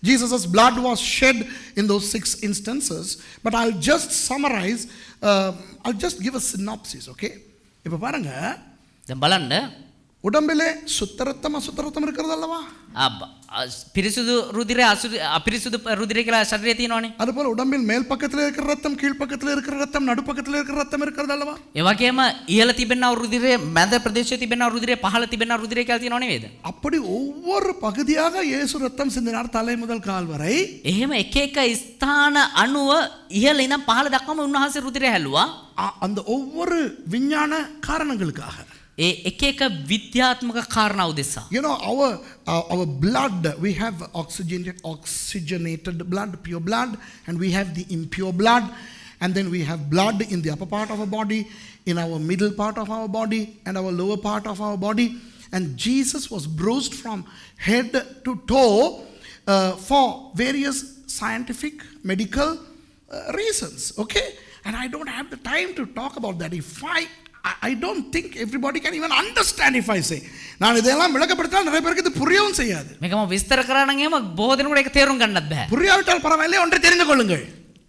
Jesus' blood was shed in those 6 instances, but I'll just summarize, I'll just give a synopsis, okay? இப்ப பாருங்க, දැන් බලන්න உடம்பிலே சுத்தரத்தம் அசுத்தரத்தம் இருக்கிறது அல்லவா? පිරිසුදු රුධිරය අපිරිසුදු රුධිරය කියලා ශරීරයේ තියෙනවනේ. அதுபோல உடம்பில் மேல் பக்கத்தில் இருக்கிற ரத்தம், கீழ் பக்கத்தில் இருக்கிற ரத்தம், நடு பக்கத்தில் இருக்கிற ரத்தம் இருக்கிறது அல்லவா? ඒ වගේම ඉහළ තිබෙනා රුධිරය, මැද ප්‍රදේශයේ තිබෙනා රුධිරය, පහළ තිබෙනා රුධිරය කියලා තියෙනව නෙවෙයිද? அப்படி ஒவ்வொரு பகுதியாக இயேசு ரத்தம் சிந்தினார் தலை முதல் கால் வரை. එහෙම එක එක ස්ථාන අණුව ඉහළ ඉඳන් පහළ දක්වාම උන්වහන්සේ රුධිරය හැලුවා. அந்த ஒவ்வொரு விஞ்ஞான காரணங்களுக்காக. ඒ එක එක විද්‍යාත්මක කාරණා උදෙසා. Our blood, we have oxygenated blood, pure blood, and we have the impure blood, and then we have blood in the upper part of our body, in our middle part of our body, and our lower part of our body. And Jesus was bruised from head to toe for various scientific, medical reasons, okay? And I don't have the time to talk about that. I don't think everybody can even understand if I say. நான் இதெல்லாம் விளக்கப்படுத்தினால் நிறைய பேருக்கு இது புரியவும் செய்யாது. මේක මම විස්තර කරා නම් එහෙම බොහෝ දෙනෙකුට ඒක තේරුම් ගන්නත් බෑ. புரியாவிட்டால் பரவாயில்லை, ஒன்றை தெரிந்து கொள்ளுங்கள்.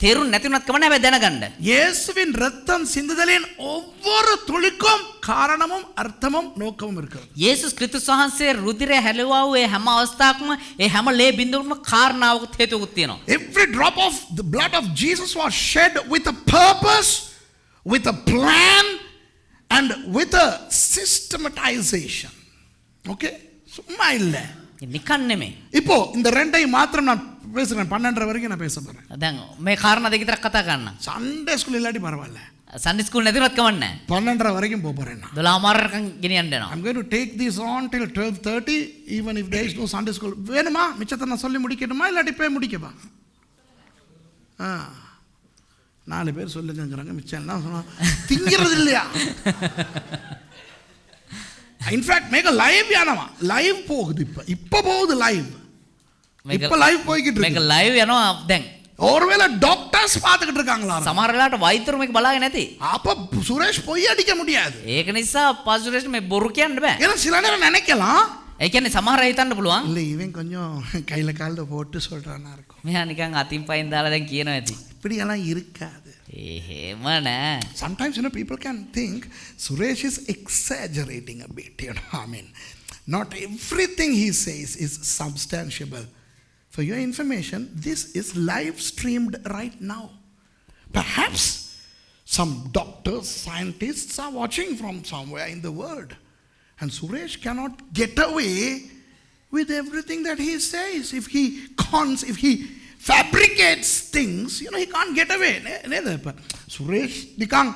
තේරුම් නැති වුණත් කමන්නේ හැබැයි දැනගන්න. இயேசுவின் ரத்தம் சிந்துதலின் ஒவ்வொரு துளிக்கும் காரணமும் அர்த்தமும் நோக்கமும் இருக்கிறது. යේසුස් ක්‍රිස්තුස් වහන්සේ රුධිරය හැලුවා වූ ඒ හැම අවස්ථාවකම ඒ හැම ලේ බිඳුවකම කාරණාවක හේතුවක් තියෙනවා. Every drop of the blood of Jesus was shed with a purpose, with a plan, and with a systematization. Okay? சும்மா இல்ல. නිකන් නෙමෙයි. இப்போ இந்த ரெண்டையும் மாத்திரம் நான் பேசுறேன். 12 வரைக்கும் நான் பேச போறேன். දැන් මේ කාරණා දෙක විතරක් කතා කරන්න. சண்டே ஸ்கூல் இல்லாட்டி பரவாயில்ல. සන්ඩේ ස්කූල් නැතිවත් කමන්නේ. 12:30 வரைக்கும் போறேன் நான். 12 මාරකම් ගෙනියන්න යනවා. I'm going to take this on till 12:30 even if there is no Sunday school. வேணுமா மிச்சத்தை நான் சொல்லி முடிக்கணுமா இல்லாட்டி போய் முடிக்கவா? 4 பேர் சொல்லுங்கங்கறாங்க மிச்சம் எல்லாம் சொன்னா திங்கிறது இல்லையா? இன்ஃபேக்ட் மேக லைவ் யானமா லைவ் போகுது இப்ப போகுது லைவ். இப்ப லைவ் போயிட்டு இருக்கு. මේක ලයිව් යනවා දැන්. ஒருவேளை டாக்டர்ஸ் பார்த்துக்கிட்டு இருக்காங்களா? සමහර වෙලාවට වෛද්‍යවරු මේක බලාගෙන නැති. அப்ப சுரேஷ் பொய் அடிக்க முடியாது. ඒක නිසා පාසුරේෂ් මේ බොරු කියන්න බෑ. ஏன்னா சில நேரம் நினைக்கலாம் ඒ කියන්නේ සමහර අය හිතන්න පුළුවන්. இல்ல இவன் கொஞ்சம் கையில கால்ல போட்டு சொல்றானா இருக்கும். මෙයා නිකන් අතින් පයින් දාලා දැන් කියනවා ඇති. இப்படி எல்லாம் இருக்காது. එහෙම නෑ. Sometimes people can think Suresh is exaggerating a bit, I mean, not everything he says is substantiable. For your information, this is live streamed right now. Perhaps some doctors, scientists are watching from somewhere in the world. And Suresh cannot get away with everything that he says. If he fabricates things, he can't get away. Suresh නිකන්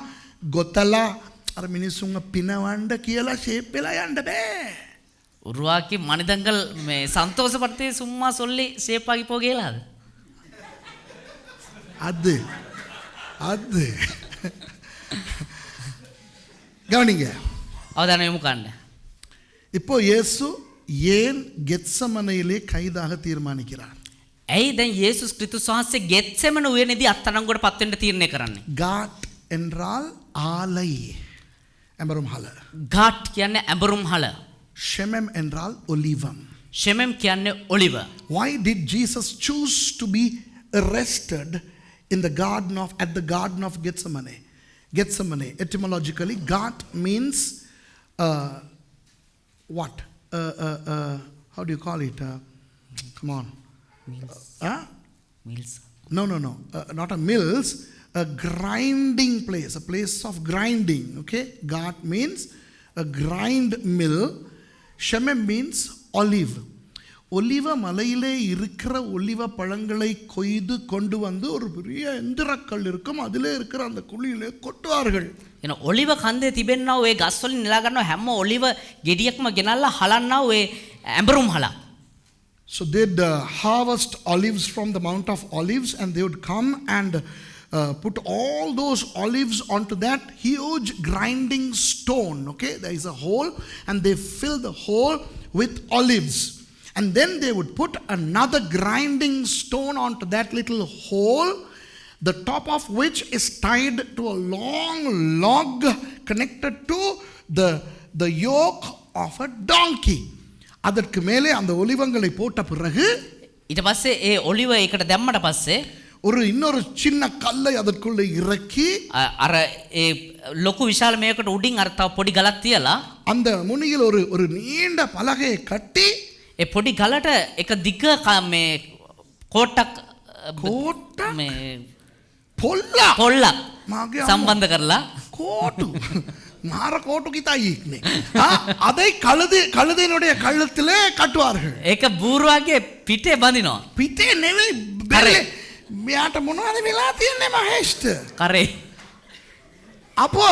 ගොතලා අර මිනිස්සුන්ව පිනවන්න කියලා shape වෙලා යන්න බෑ. උරුවාකි මනිදංගල් මේ සන්තෝෂපඩතේ සුම්මා සොල්ලි shape ආගි පොගේලාද? அது கவனிங்க. අවධානය යොමු කරන්න. இப்போ இயேசு ஏன் கெத்சமனையிலே கைதாக தீர்மானிக்கிறார்? ඇයි දැන් යේසුස් ක්‍රිස්තුස් වහන්සේ ගෙත්සෙමන උයනේදී අත්අඩංගුවට පත් වෙන්න තීරණය කරන්නේ? காட் என்றால் ஆலை, எம்பரும் ஹல. ගාට් කියන්නේ ඇඹරුම් හල. ஷெமெம் என்றால் ஒலிவம். ෂෙමෙම් කියන්නේ ඔලිව. Why did Jesus choose to be arrested in the at the garden of Gethsemane? Gethsemane etymologically, Gat means what? How do you call it? Come on. Mills. No. Not a mills, a grinding place, a place of grinding. Okay, Gat means a grind mill. Shemem means olive. ஒலிவ மலையிலே இருக்கிற ஒலிவ பழங்களை கொய்து கொண்டு வந்து ஒரு பெரிய எந்திரக்கல் இருக்கும், அதிலே இருக்கிற அந்த குழியிலே கொட்டுவார்கள். එන ඔලිව කන්දේ තිබෙන්නා ඔය ගස් වලින් නෙලා ගන්නවා හැම ඔලිව ගෙඩියක්ම ගෙනල්ලා හලන්නා ඔය ඇඹරුම් හලක්. So they'd harvest olives from the Mount of Olives, and they would come and put all those olives onto that huge grinding stone. Okay, there is a hole, and they fill the hole with olives. And then they would put another grinding stone onto that little hole, the top of which is tied to a long log connected to the yoke of a donkey. அதற்கு மேலே அந்த ஒலிவங்களை போட்ட பிறகு ඊට පස්සේ ඒ ඔලිව එකට දැම්මට පස්සේ ஒரு இன்னொரு சின்ன கல்லை அதற்குள்ளே இறக்கி අර ඒ ලොකු විශාල මේකට උඩින් අර තව පොඩි ගලක් තියලා அந்த முனியில் ஒரு நீண்ட பலகையை கட்டி ඒ පොඩි ගලට එක දිග මේ කෝට්ටක් මේ පොල්ලක් සම්බන්ධ කරලා கோட்டு மாற கோட்டு கிதாயிக்னே அதை கழுதையினுடைய கழுத்திலே கட்டுவார்கள். ඒක බූරුවාගේ පිටේ බඳිනවා. පිටේ නෙවෙයි බැලේ. මෙයාට මොනවද වෙලා තියන්නේ මහේෂ්ට? කරේ. அப்போ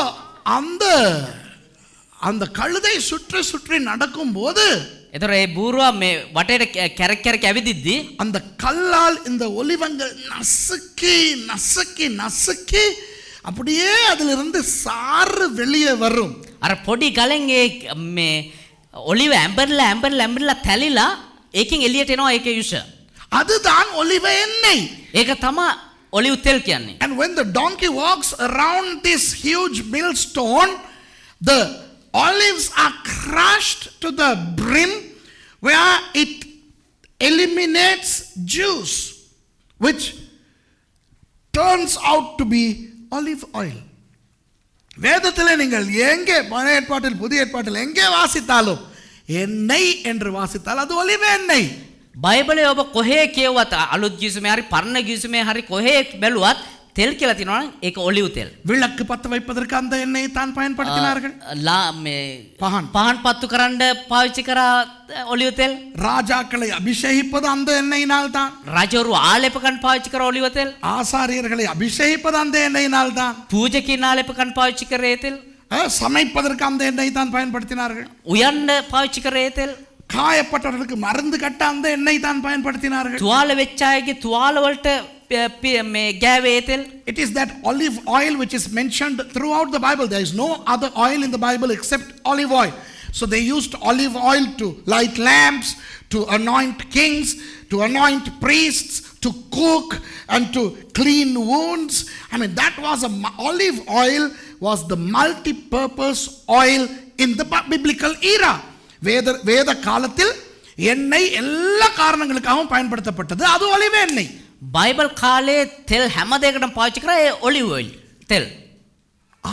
அந்த கழுதை சுற்றி நடக்கும்போது එතකොට ඒ බූරුවා මේ වටේට කැරක් ඇවිදිද්දි அந்த கல்லால் இந்த ஒலிவங்கள் நசுக்கி அப்படியே அதிலிருந்து சாறு வெளியே வரும். අර පොඩි ගලෙන් ඒ මේ ඔලිව ඇඹරලා තැලිලා ඒකෙන් එළියට එනවා ඒකේ යුෂ. அதுதான் ஒலிவ எண்ணெய். ඒක තමයි ඔලිව් තෙල් කියන්නේ. And when the donkey walks around this huge millstone, the olives are crushed to the brim where it eliminates juice, which turns out to be olive oil. வேதத்திலே நீங்கள் எங்கே பழைய ஏற்பாட்டில் புதிய ஏற்பாட்டில் எங்கே வாசித்தாலும் எண்ணெய் என்று வாசித்தால் அது ஒலிவ එண்ணெய். බයිබලයේ ඔබ කොහේ කියවුවත් අලුත් ගිවිසුමේ හරි පරණ ගිවිසුමේ හරි කොහේ බැලුවත් තෙල් කියලා තියෙනවා නම් ඒක ඔලිව් තෙල්. விளக்கு பத்த வைப்பதற்கு அந்த எண்ணெயை தான் பயன்படுத்தினார்கள். මේ பகன் පහන් පත්තු කරන්න පාවිච්චි කරා ඔලිව් තෙල්. ராஜாக்களை அபிஷேகிப்பது அந்த எண்ணெயினால் தான். රජවරු ආලේපකන් පාවිච්චි කරා ඔලිව් තෙල්. ஆசாரியர்களை அபிஷேகிப்பது அந்த எண்ணெயினால் தான். පූජකින් ආලේපකන් පාවිච්චි කරේ තෙල්. சமைப்பதற்கு அந்த எண்ணெயை தான் பயன்படுத்தினார்கள். උයන්න පාවිච්චි කරේ තෙල්. காயப்பட்டவர்களுக்கு மருந்து கட்ட அந்த எண்ணெய் தான் பயன்படுத்தினார்கள். තුවාල වෙච්ච අයගේ තුවාල වලට මේ ගෑවේ තෙල්. It is that olive oil which is mentioned throughout the Bible. There is no other oil in the Bible except olive oil. So they used olive oil to light lamps, to anoint kings, to anoint priests, to cook and to clean wounds. I mean, that was olive oil was the multi-purpose oil in the biblical era. வேத காலத்தில் எண்ணெய் எல்லா காரணங்களுக்காகவும் பயன்படுத்தப்பட்டது. அது ஒலிவ எண்ணெய். Bible කාලේ තෙල් හැම දෙයකටම පාවිච්චි කරා ඒ ඔලිව් ඔයිල් තෙල්.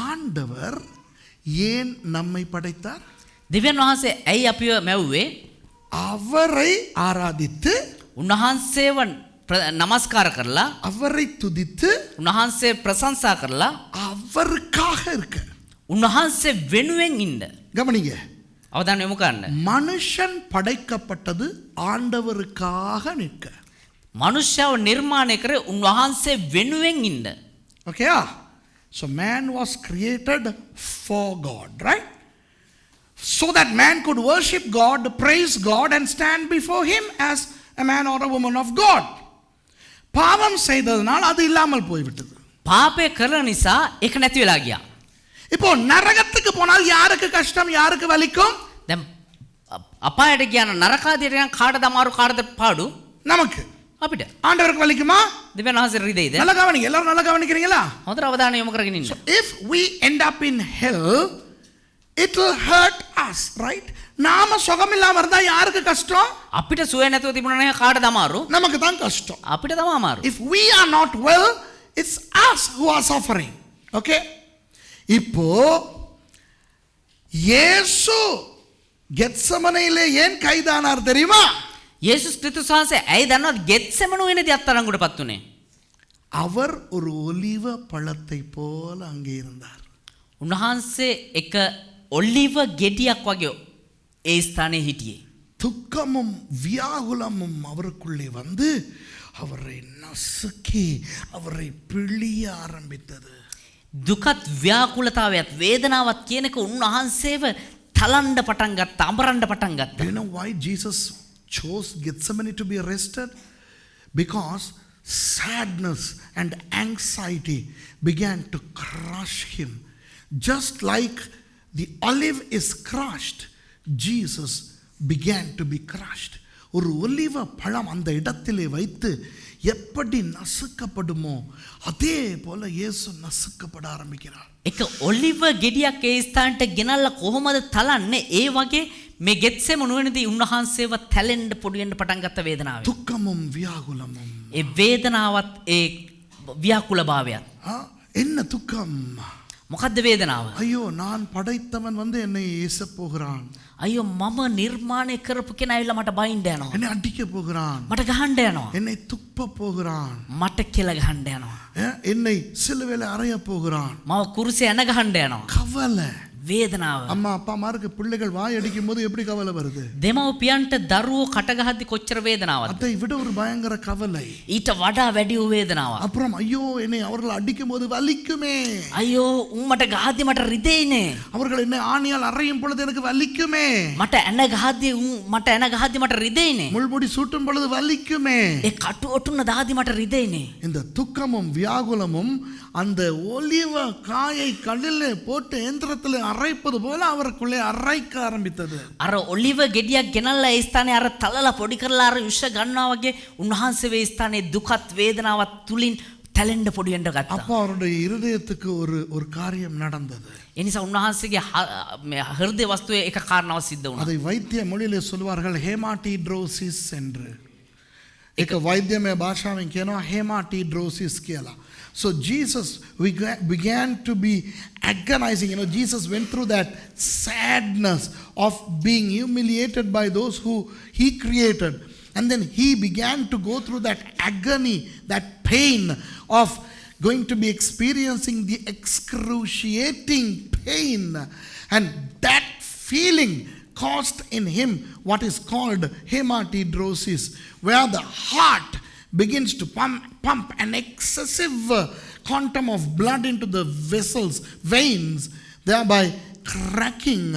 ஆண்டவர் ஏன் நம்மை படைத்தார்? දෙවියන් වහන්සේ ඇයි අපිව මැව්වේ? அவரை ஆராதித்து, උන්වහන්සේව නමස්කාර කරලා, அவரை துதித்து, උන්වහන්සේ ප්‍රශංසා කරලා, அவருக்காக இருக்க. උන්වහන්සේ වෙනුවෙන් ඉන්න. கவனிங்க. අවධානය යොමු කරන්න. மனுஷன் படைக்கப்பட்டது ஆண்டவருக்காக நிற்க. මනුෂ්‍යව නිර්මාණය කරේ උන්වහන්සේ වෙනුවෙන් ඉන්න. Okay? So man was created for God, right? So that man could worship God, praise God and stand before him as a man or a woman of God. பாவம் செய்ததனால் அது இல்லாமல் போய்விட்டது. පාපය කරන නිසා ඒක නැති වෙලා ගියා. இப்போ நரகத்துக்கு போனால் யாருக்கு கஷ்டம், யாருக்கு வலிக்கும்? දැන් අපායට ගියා නම් නරකාදියට යන කාටද අමාරු කාටද පාඩු? நமக்கு. අපිට. ஆண்டவருக்கு வலிக்குமா? දෙවියන් වහන්සේ රිදෙයිද? நல்லா கவனிங்க. எல்லாரும் நல்லா கவனிக்கிறீங்களா? හොඳට අවධානය යොමු කරගෙන ඉන්න. So if we end up in hell, it will hurt us, right? நாம சுகம் இல்லாம இருந்தா யாருக்கு கஷ்டம்? අපිට සුවය නැතුව තිබුණා නම් කාටද අමාරු? நமக்கு தான் கஷ்டம். අපිට තමයි අමාරු. If we are not well, it's us who are suffering. Okay? இப்போ இயேசு கெத்செமனேயிலே ஏன் கைதானார் தெரியுமா? යේසුස් ක්‍රිස්තුස් වහන්සේ ඇයි දන්නවද ගෙත්සෙමනුවේදී අත්අඩංගුවටපත් උනේ? அவர் ஒரு ஒலிவ பழத்தை போல அங்கே இருந்தார். උන්වහන්සේ එක ඔලිව ගෙඩියක් වගේ ඒ ස්ථානයේ හිටියේ. துக்கமும் வியாகுலமும் அவருக்குள்ளே வந்து அவரை நசுக்கி அவரை பிழிய ஆரம்பித்தது. දුකත් ව්‍යාකුලතාවයත් වේදනාවත් කියන එක උන්වහන්සේව තලන්න පටන් ගත්තා, අඹරන්න පටන් ගත්තා. Do you know why Jesus chose Gethsemane to be arrested? Because sadness and anxiety began to crush him. Just like the olive is crushed, Jesus began to be crushed. ஒரு ஒலிவ பழம் அந்த இடத்திலே வைத்து எப்படி நசுக்கப்படுமோ அதே போல இயேசு நசுக்கப்பட ஆரம்பிக்கிறார். එක ඔලිව ගෙඩියක් ඒ ස්ථානට ගෙනල්ලා කොහොමද තලන්නේ? ඒ වගේ මේ ගෙත්සෙමනුවේදී උන්වහන්සේව තැලෙන්න පොඩි වෙන්න පටන් ගත්ත වේදනාව. துக்கமும் வியாகுலமும். ඒ වේදනාවත් ඒ ව්‍යාකුලභාවයත්. என்ன துக்கம்? මොකද්ද වේදනාව? ஐயோ நான் படைத்தவன் வந்து என்னை ஏச போகிறான். අයියෝ මම නිර්මාණය කරපු කෙනා ඇවිල්ලා මට බයින්න යනවා. என்னை அடிக்க போகிறான். මට ගහන්න යනවා. என்னை துப்ப போகிறான். මට කෙල ගහන්න යනවා. என்னை சிலுவையில அறைய போகிறான். මම කුරුසේ ඇන ගහන්න යනවා. கவலை. වේදනාව. அம்மா அப்பா அம்மாருக்கு பிள்ளைகள் வாய் அடிக்கும் போது எப்படி கவலை வருது? දෙමව්පියන්ට දරුවෝ කට ගහද්දි කොච්චර වේදනාවක්ද? அதை விட ஒரு பயங்கர கவலை. ඊට වඩා වැඩි වූ වේදනාවක්. அப்புறம் ஐயோ என்னை அவர்கள் அடிக்கும் போது வலிக்குமே. අයියෝ උන් මට ගහද්දි මට රිදෙයිනේ. அவர்கள் என்னை ஆணியால் அறையும் பொழுது எனக்கு வலிக்குமே. මට ඇන ගහද්දි උන් මට ඇන ගහද්දි මට රිදෙයිනේ. முள்முடி சூட்டும் பொழுது வலிக்குமே. ඒ කටු ඔටුන්න දාද්දි මට රිදෙයිනේ. இந்த துக்கமும் வியாகுலமும் அந்த ஒலிவ காயை கடலிலே போட்டு எந்திரத்தில் அரைப்பது போல அவருக்குள்ளே அரைக்க ஆரம்பித்தது. අර ඔලිව ගෙඩියක් ගෙනල්ලා ඒ ස්ථානේ අර තලලා පොඩි කරලා අර විශ්ව ගන්නවා වගේ උන්වහන්සේ වේ ස්ථානේ දුකත් වේදනාවත් තුලින් තැලෙන්න පොඩි වෙන්න ගත්තා. அப்போ அவருடைய இருதயத்துக்கு ஒரு காரியம் நடந்தது. ඒ නිසා උන්වහන්සේගේ හෘදය වස්තුවේ එක කාරණාවක් සිද්ධ වුණා. அதை வைத்திய மொழியிலே சொல்வார்கள் ஹேமாட்டிட்ரோசிஸ் என்று. एक वैद्य में भाषा में कहना हेमाटिड्रोसिस කියලා. So Jesus began to be agonizing. Jesus went through that sadness of being humiliated by those who he created. And then he began to go through that agony, that pain of going to be experiencing the excruciating pain, and that feeling caused in him what is called hematidrosis, where the heart begins to pump an excessive quantum of blood into the vessels, veins, thereby cracking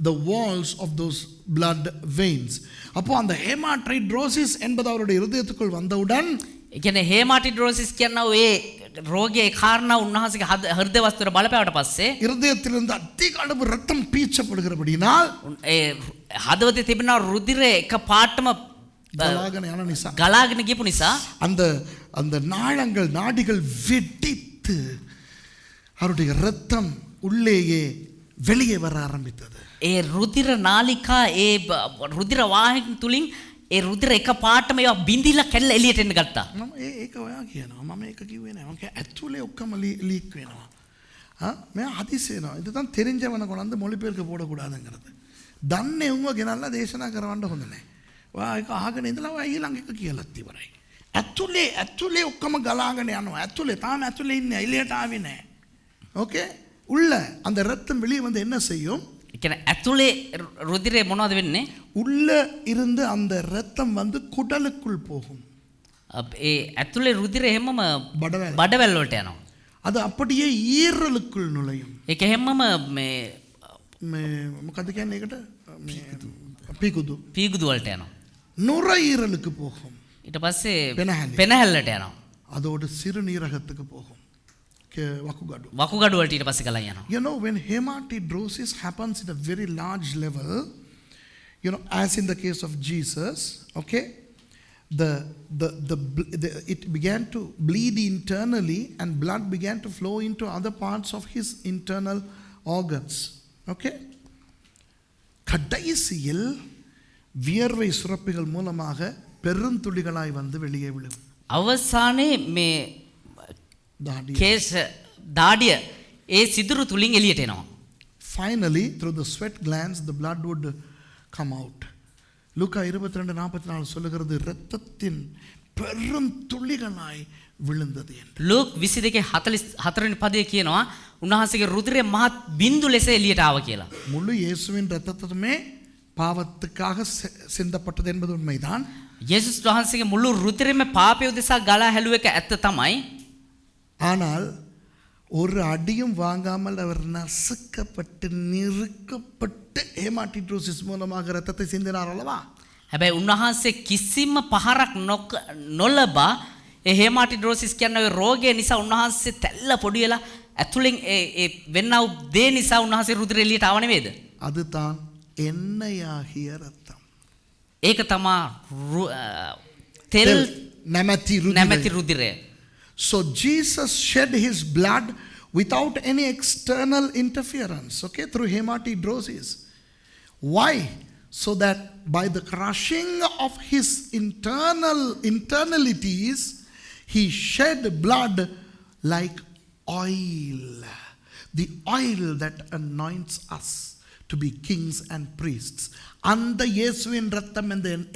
the walls of those blood veins. அப்போ அந்த hematidrosis என்பது அவருடைய இருதயத்துக்குள் வந்தவுடன், ඒ කියන්නේ හේමාටිඩ්‍රෝසිස් කියනවා ඒ රෝගයේ කාරණා උන්වහන්සේගේ හෘද වස්තුවේ බලපෑවට පස්සේ இருதயத்திலிருந்து அதிக அளவு ரத்தம் பீச்சப்படுகிறபடினால் ඒ හදවතේ තිබෙන රුධිරය එක පාටම கலாகன யான நிசா ගලාගෙන ගියපු නිසා அந்த அந்த நாளங்கள் நாடிகள் வெடித்து அவருடைய ரத்தம் உள்ளேயே வெளியே வர ஆரம்பித்தது. ඒ රුධිර නාලිකා ඒ රුධිර වාහිනී තුලින් ඒ රුධිර එක පාටම ඒවා බිඳිලා කැඩලා එළියට එන්න ගත්තා. මම ඒක ඔයා කියනවා, මම ඒක කිව්වේ නෑ. මම ඇතුලේ ඔක්කොම ලීක් වෙනවා. මෙයා හදිසි වෙනවා. இது தான் தெரிஞ்சவன கொண்டாந்து மொழிபெயர்க்க போடக்கூடாதுங்கிறது. දන්නේ උඹ ගෙනල්ලා දේශනා කරවන්න හොඳ නෑ. ඔයා ඒක අහගෙන ඉඳලා ඔයා ඊළඟ එක කියලාත් ඉවරයි. ඇතුලේ ඔක්කොම ගලාගෙන යනවා. ඇතුලේ තාම ඇතුලේ ඉන්නේ, එළියට ආවේ නෑ. ஓகே, உள்ள அந்த ரத்தம் வெளியே வந்து என்ன செய்யும்? ඒ කියන්නේ ඇතුලේ රුධිරේ මොනවද වෙන්නේ? உள்ள இருந்து அந்த ரத்தம் வந்து குடலுக்குள் போகும். ඒ ඇතුලේ රුධිරේ හැමම බඩවැල් වලට යනවා. அது அப்படியே ஈரலுக்குள் நுழையும். ඒක හැමම මේ මොකද කියන්නේ ඒකට? පීකුදු වලට යනවා. நுரையீரலுக்கு போகும். ඊට පස්සේ පෙනහැලි. පෙනහැල්ලට යනවා. அதோடு சிறுநீரகத்துக்கு போகும். වකුගඩු. වකුගඩු වලට ඊට පස්සේ ගලන් යනවා. You know, when hematidrosis happens at a very large level, you know, as in the case of Jesus, okay, it began to bleed internally and blood began to flow into other parts of his internal organs. Okay, கடைசியில் வியர்வை சுரப்பிகள் மூலமாக பெருந்துளிகளாய் வந்து வெளியே விழும். අවසානයේ මේ කේශ දාඩිය ඒ සිදුරු තුලින් එළියට එනවා. Finally, through the sweat glands, the blood would come out. லூக்கா 22:44 சொல்லுகிறது, இரத்தத்தின் பெருந்துளிகளாய் விழுந்தது என்று. ලූක් 22:44 වෙනි පදයේ කියනවා උන්වහන්සේගේ රුධිරය මහත් බින්දු ලෙස එළියට ආවා කියලා. முழு இயேசுவின் இரத்தத்துமே பாவத்துக்காக சிந்தப்பட்டது என்பது உண்மைதான். යේසුස් වහන්සේගේ මුළු රුධිරෙම පාපය උදෙසා ගලා හැලුව එක ඇත්ත තමයි. ஆனால் ஒரு அடியும் வாங்காமல் அவர் நசுக்கப்பட்டு நிறுக்கப்பட்டு ஹேமாட்டிட்ரோசிஸ் மூலமாக இரத்தத்தை சிந்தினார் அல்லவா? හැබැයි උන්වහන්සේ කිසිම පහරක් නොලබා ඒ හේමාටිඩ්‍රෝසිස් කියන ඒ රෝගය නිසා උන්වහන්සේ තැල්ල පොඩි වෙලා ඇතුලෙන් ඒ වෙන්නව දේ නිසා උන්වහන්සේ රුධිරය එළියට ආව නෙමෙයිද? அதுதான் எண்ணெயாகிய இரத்தம். ඒක තමා තෙල් නැමැති රුධිරය. So Jesus shed his blood without any external interference, okay, through hematidrosis. Why? So that by the crushing of his internalities, he shed blood like oil. The oil that anoints us to be kings and priests. அந்த இயேசுவின் இரத்தம்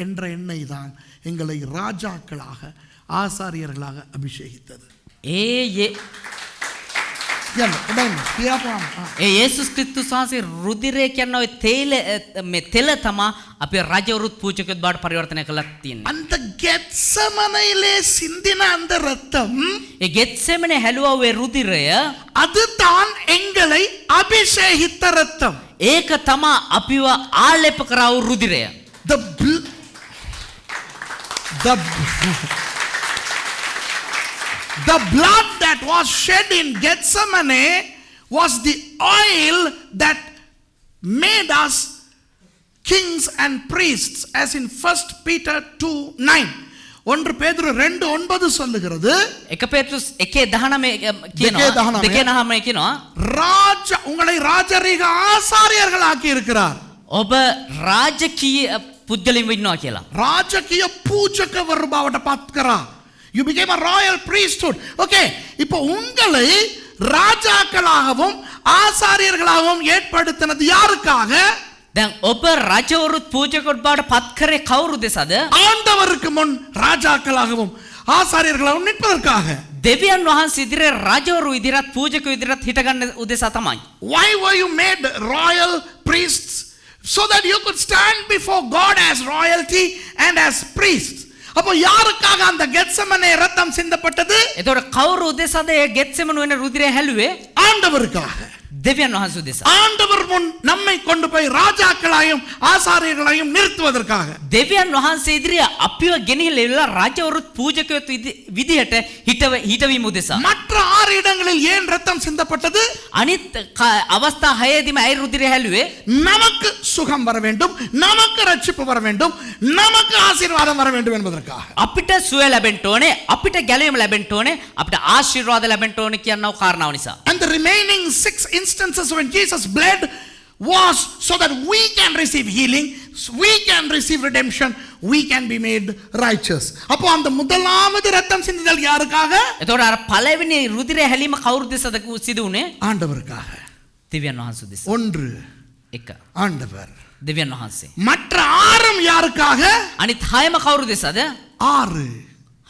என்ற எண்ணெய் தான் எங்களை ராஜாக்களாக ஆசாரியர்களாக அபிஷேகித்தது. යේසුස් ක්‍රිස්තුස් වහන්සේ රුධිරය කියන ඔය තේල මේ තෙල තමා අපේ රජවරුත් පූජකයොත් බවට පරිවර්තනය කළා තියෙන්නේ. அந்த கெத்செமனையிலே சிந்தின அந்த இரத்தம், ඒ ගෙත්සෙමනේ හැලුවා ඔය රුධිරය, அதுதான் எங்களை அபிஷேகித்த இரத்தம். ඒක තමා අපිව ආලේප කරා වූ රුධිරය. The blood that was shed in Gethsemane was the oil that made us kings and priests, as in 1 Peter 2:9. 1 பேதுரு 2:9 சொல்லுகிறது. 1 பேதுரு 1:19 කියනවා ராஜா உங்களை ராஜரீக ஆசாரியர்கள் ஆக்கி இருக்கிறார். ඔබ රාජකීය පුද්ගලයන් වෙන්නවා කියලා. ராஜகீய பூஜකවරු බවට පත් කරා. You became a royal priesthood. Okay, இப்போ உங்களை ராஜாக்களாகவும் ஆசாரியர்களாகவும் ஏற்படுத்தினது யாருக்காக? දැන් ඔබ රජවරුත් පූජකවරුත් බවට පත් කරේ කවුරු දෙසද? ஆண்டவருக்கு முன் ராஜாக்களாகவும் ஆசாரியர்களாகவும் நிற்பதற்காக. දෙවියන් වහන්සේ ඉදිරියේ රජවරු ඉදිරියත් පූජකයෝ ඉදිරියත් හිටගන්න උදෙසා තමයි. Why were you made royal priests? So that you could stand before God as royalty and as priests. அப்போ யாருக்காக அந்த கெத்செமனே ரத்தம் சிந்தப்பட்டது? එතකොට කවුරු උදෙසාද ඒ ගෙත්සෙමන වෙන රුධිරය හැලුවේ? ஆண்டவருக்காக. දෙවියන් වහන්සේ උදෙසා. ஆண்டவர் முன் நம்மை கொண்டு போய் ராஜாக்களாயும் ஆசாரியர்களாயும் நிறுத்துவதற்காக. දෙවියන් වහන්සේ ඉදිරියේ අපිව ගෙනහිලා රජවරුත් පූජකයොත් විදිහට හිටවීම උදෙසා. மற்ற 6 இடங்களில் ஏன் ரத்தம் சிந்தப்பட்டது? අනිත් අවස්ථා 6ෙදිම ඇයි රුධිරය හැලුවේ? நமக்கு சுகம் வர வேண்டும், நமக்கு ரட்சிப்பு வர வேண்டும், நமக்கு ஆசீர்வாதம் வர வேண்டும் என்பதற்காக. අපිට සුවය ලැබෙන්න ඕනේ, අපිට ගැලවීම ලැබෙන්න ඕනේ, අපිට ආශිර්වාද ලැබෙන්න ඕනේ කියනව කාරණාව නිසා. And the remaining 6 instances when Jesus bled was so that we can receive healing, we can receive redemption, we can be made righteous. அப்போ அந்த முதலாவது ரத்தம் சிந்துதல் யாருக்காக? එතකොට අර පළවෙනි රුධිරය හැලීම කවුරු දෙසද සිදු වුනේ? ஆண்டவருக்காக. දෙවියන් වහන්සේ දෙස. ஒன்று එක. ஆண்டவர். දෙවියන් වහන්සේ. மற்ற 6 யாருக்காக? අනිත් 6ම කවුරු දෙසද? 6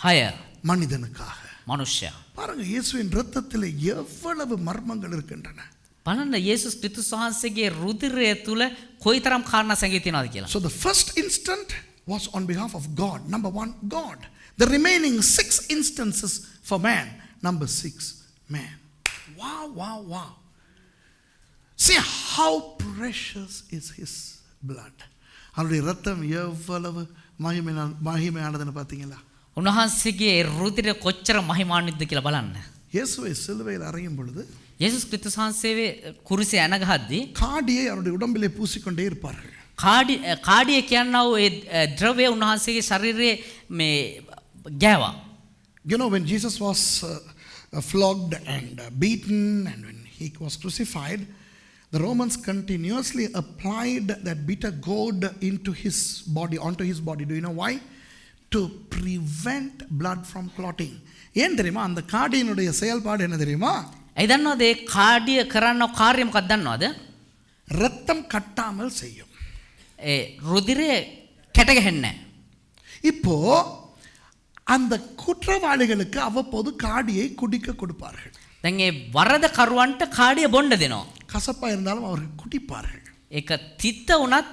6 மனிதனுக்காக. මනුෂ්‍යයා. பாருங்க இயேசுவின் இரத்தத்தில் எவ்வளவு மர்மங்கள் இருக்கின்றன. බලන්න යේසුස් ක්‍රිස්තුස් වහන්සේගේ රුධිරය තුල කොයිතරම් කාරණා සැඟවී තියෙනවද කියලා. So the first instant was on behalf of God. Number 1, God. The remaining 6 instances for man. Number 6, man. Wow, wow, wow. See how precious is his blood. அவருடைய ரத்தம் எவ்வளவு மகிமையானதுன்னு பார்த்தீங்களா? උන්වහන්සේගේ රුධිරය කොච්චර මහිමාන්විතද කියලා බලන්න. இயேசுவை சிலுவையில் அறையும் பொழுது යේසුස් ක්‍රිස්තුස් වහන්සේ කුරුසේ ඇන ගහද්දී காடியை அவருடைய உடம்பிலே பூசிக்கொண்டே இருப்பார்கள். කාඩිය කියනවා ඒ ද්‍රව්‍ය උන්වහන්සේගේ ශරීරයේ මේ ගෑවා. You know, when Jesus was flogged and beaten and when he was crucified, the Romans continuously applied that bitter gourd into his body, onto his body. Do you know why? To prevent blood from clotting. ஏன் தெரியுமா? அந்த காடியினுடைய செயல்பாடு என்ன தெரியுமா? ඒ දන්නවද ඒ කාඩිය කරන්න කාර්යය මොකක්ද දන්නවද? ரத்தம் கட்டாமல் செய்யும். ඒ රුධිරය කැට ගහන්නේ. இப்போ அந்த குற்றவாளிகளுக்கு அவ்வப்போது காடியை குடிக்க கொடுப்பார்கள். දැන් ඒ වරදකරුවන්ට කාඩිය බොන්න දෙනවා. கசப்பா இருந்தாலும் அவர்கள் குடிப்பார்கள். ඒක තිත්ත වුණත්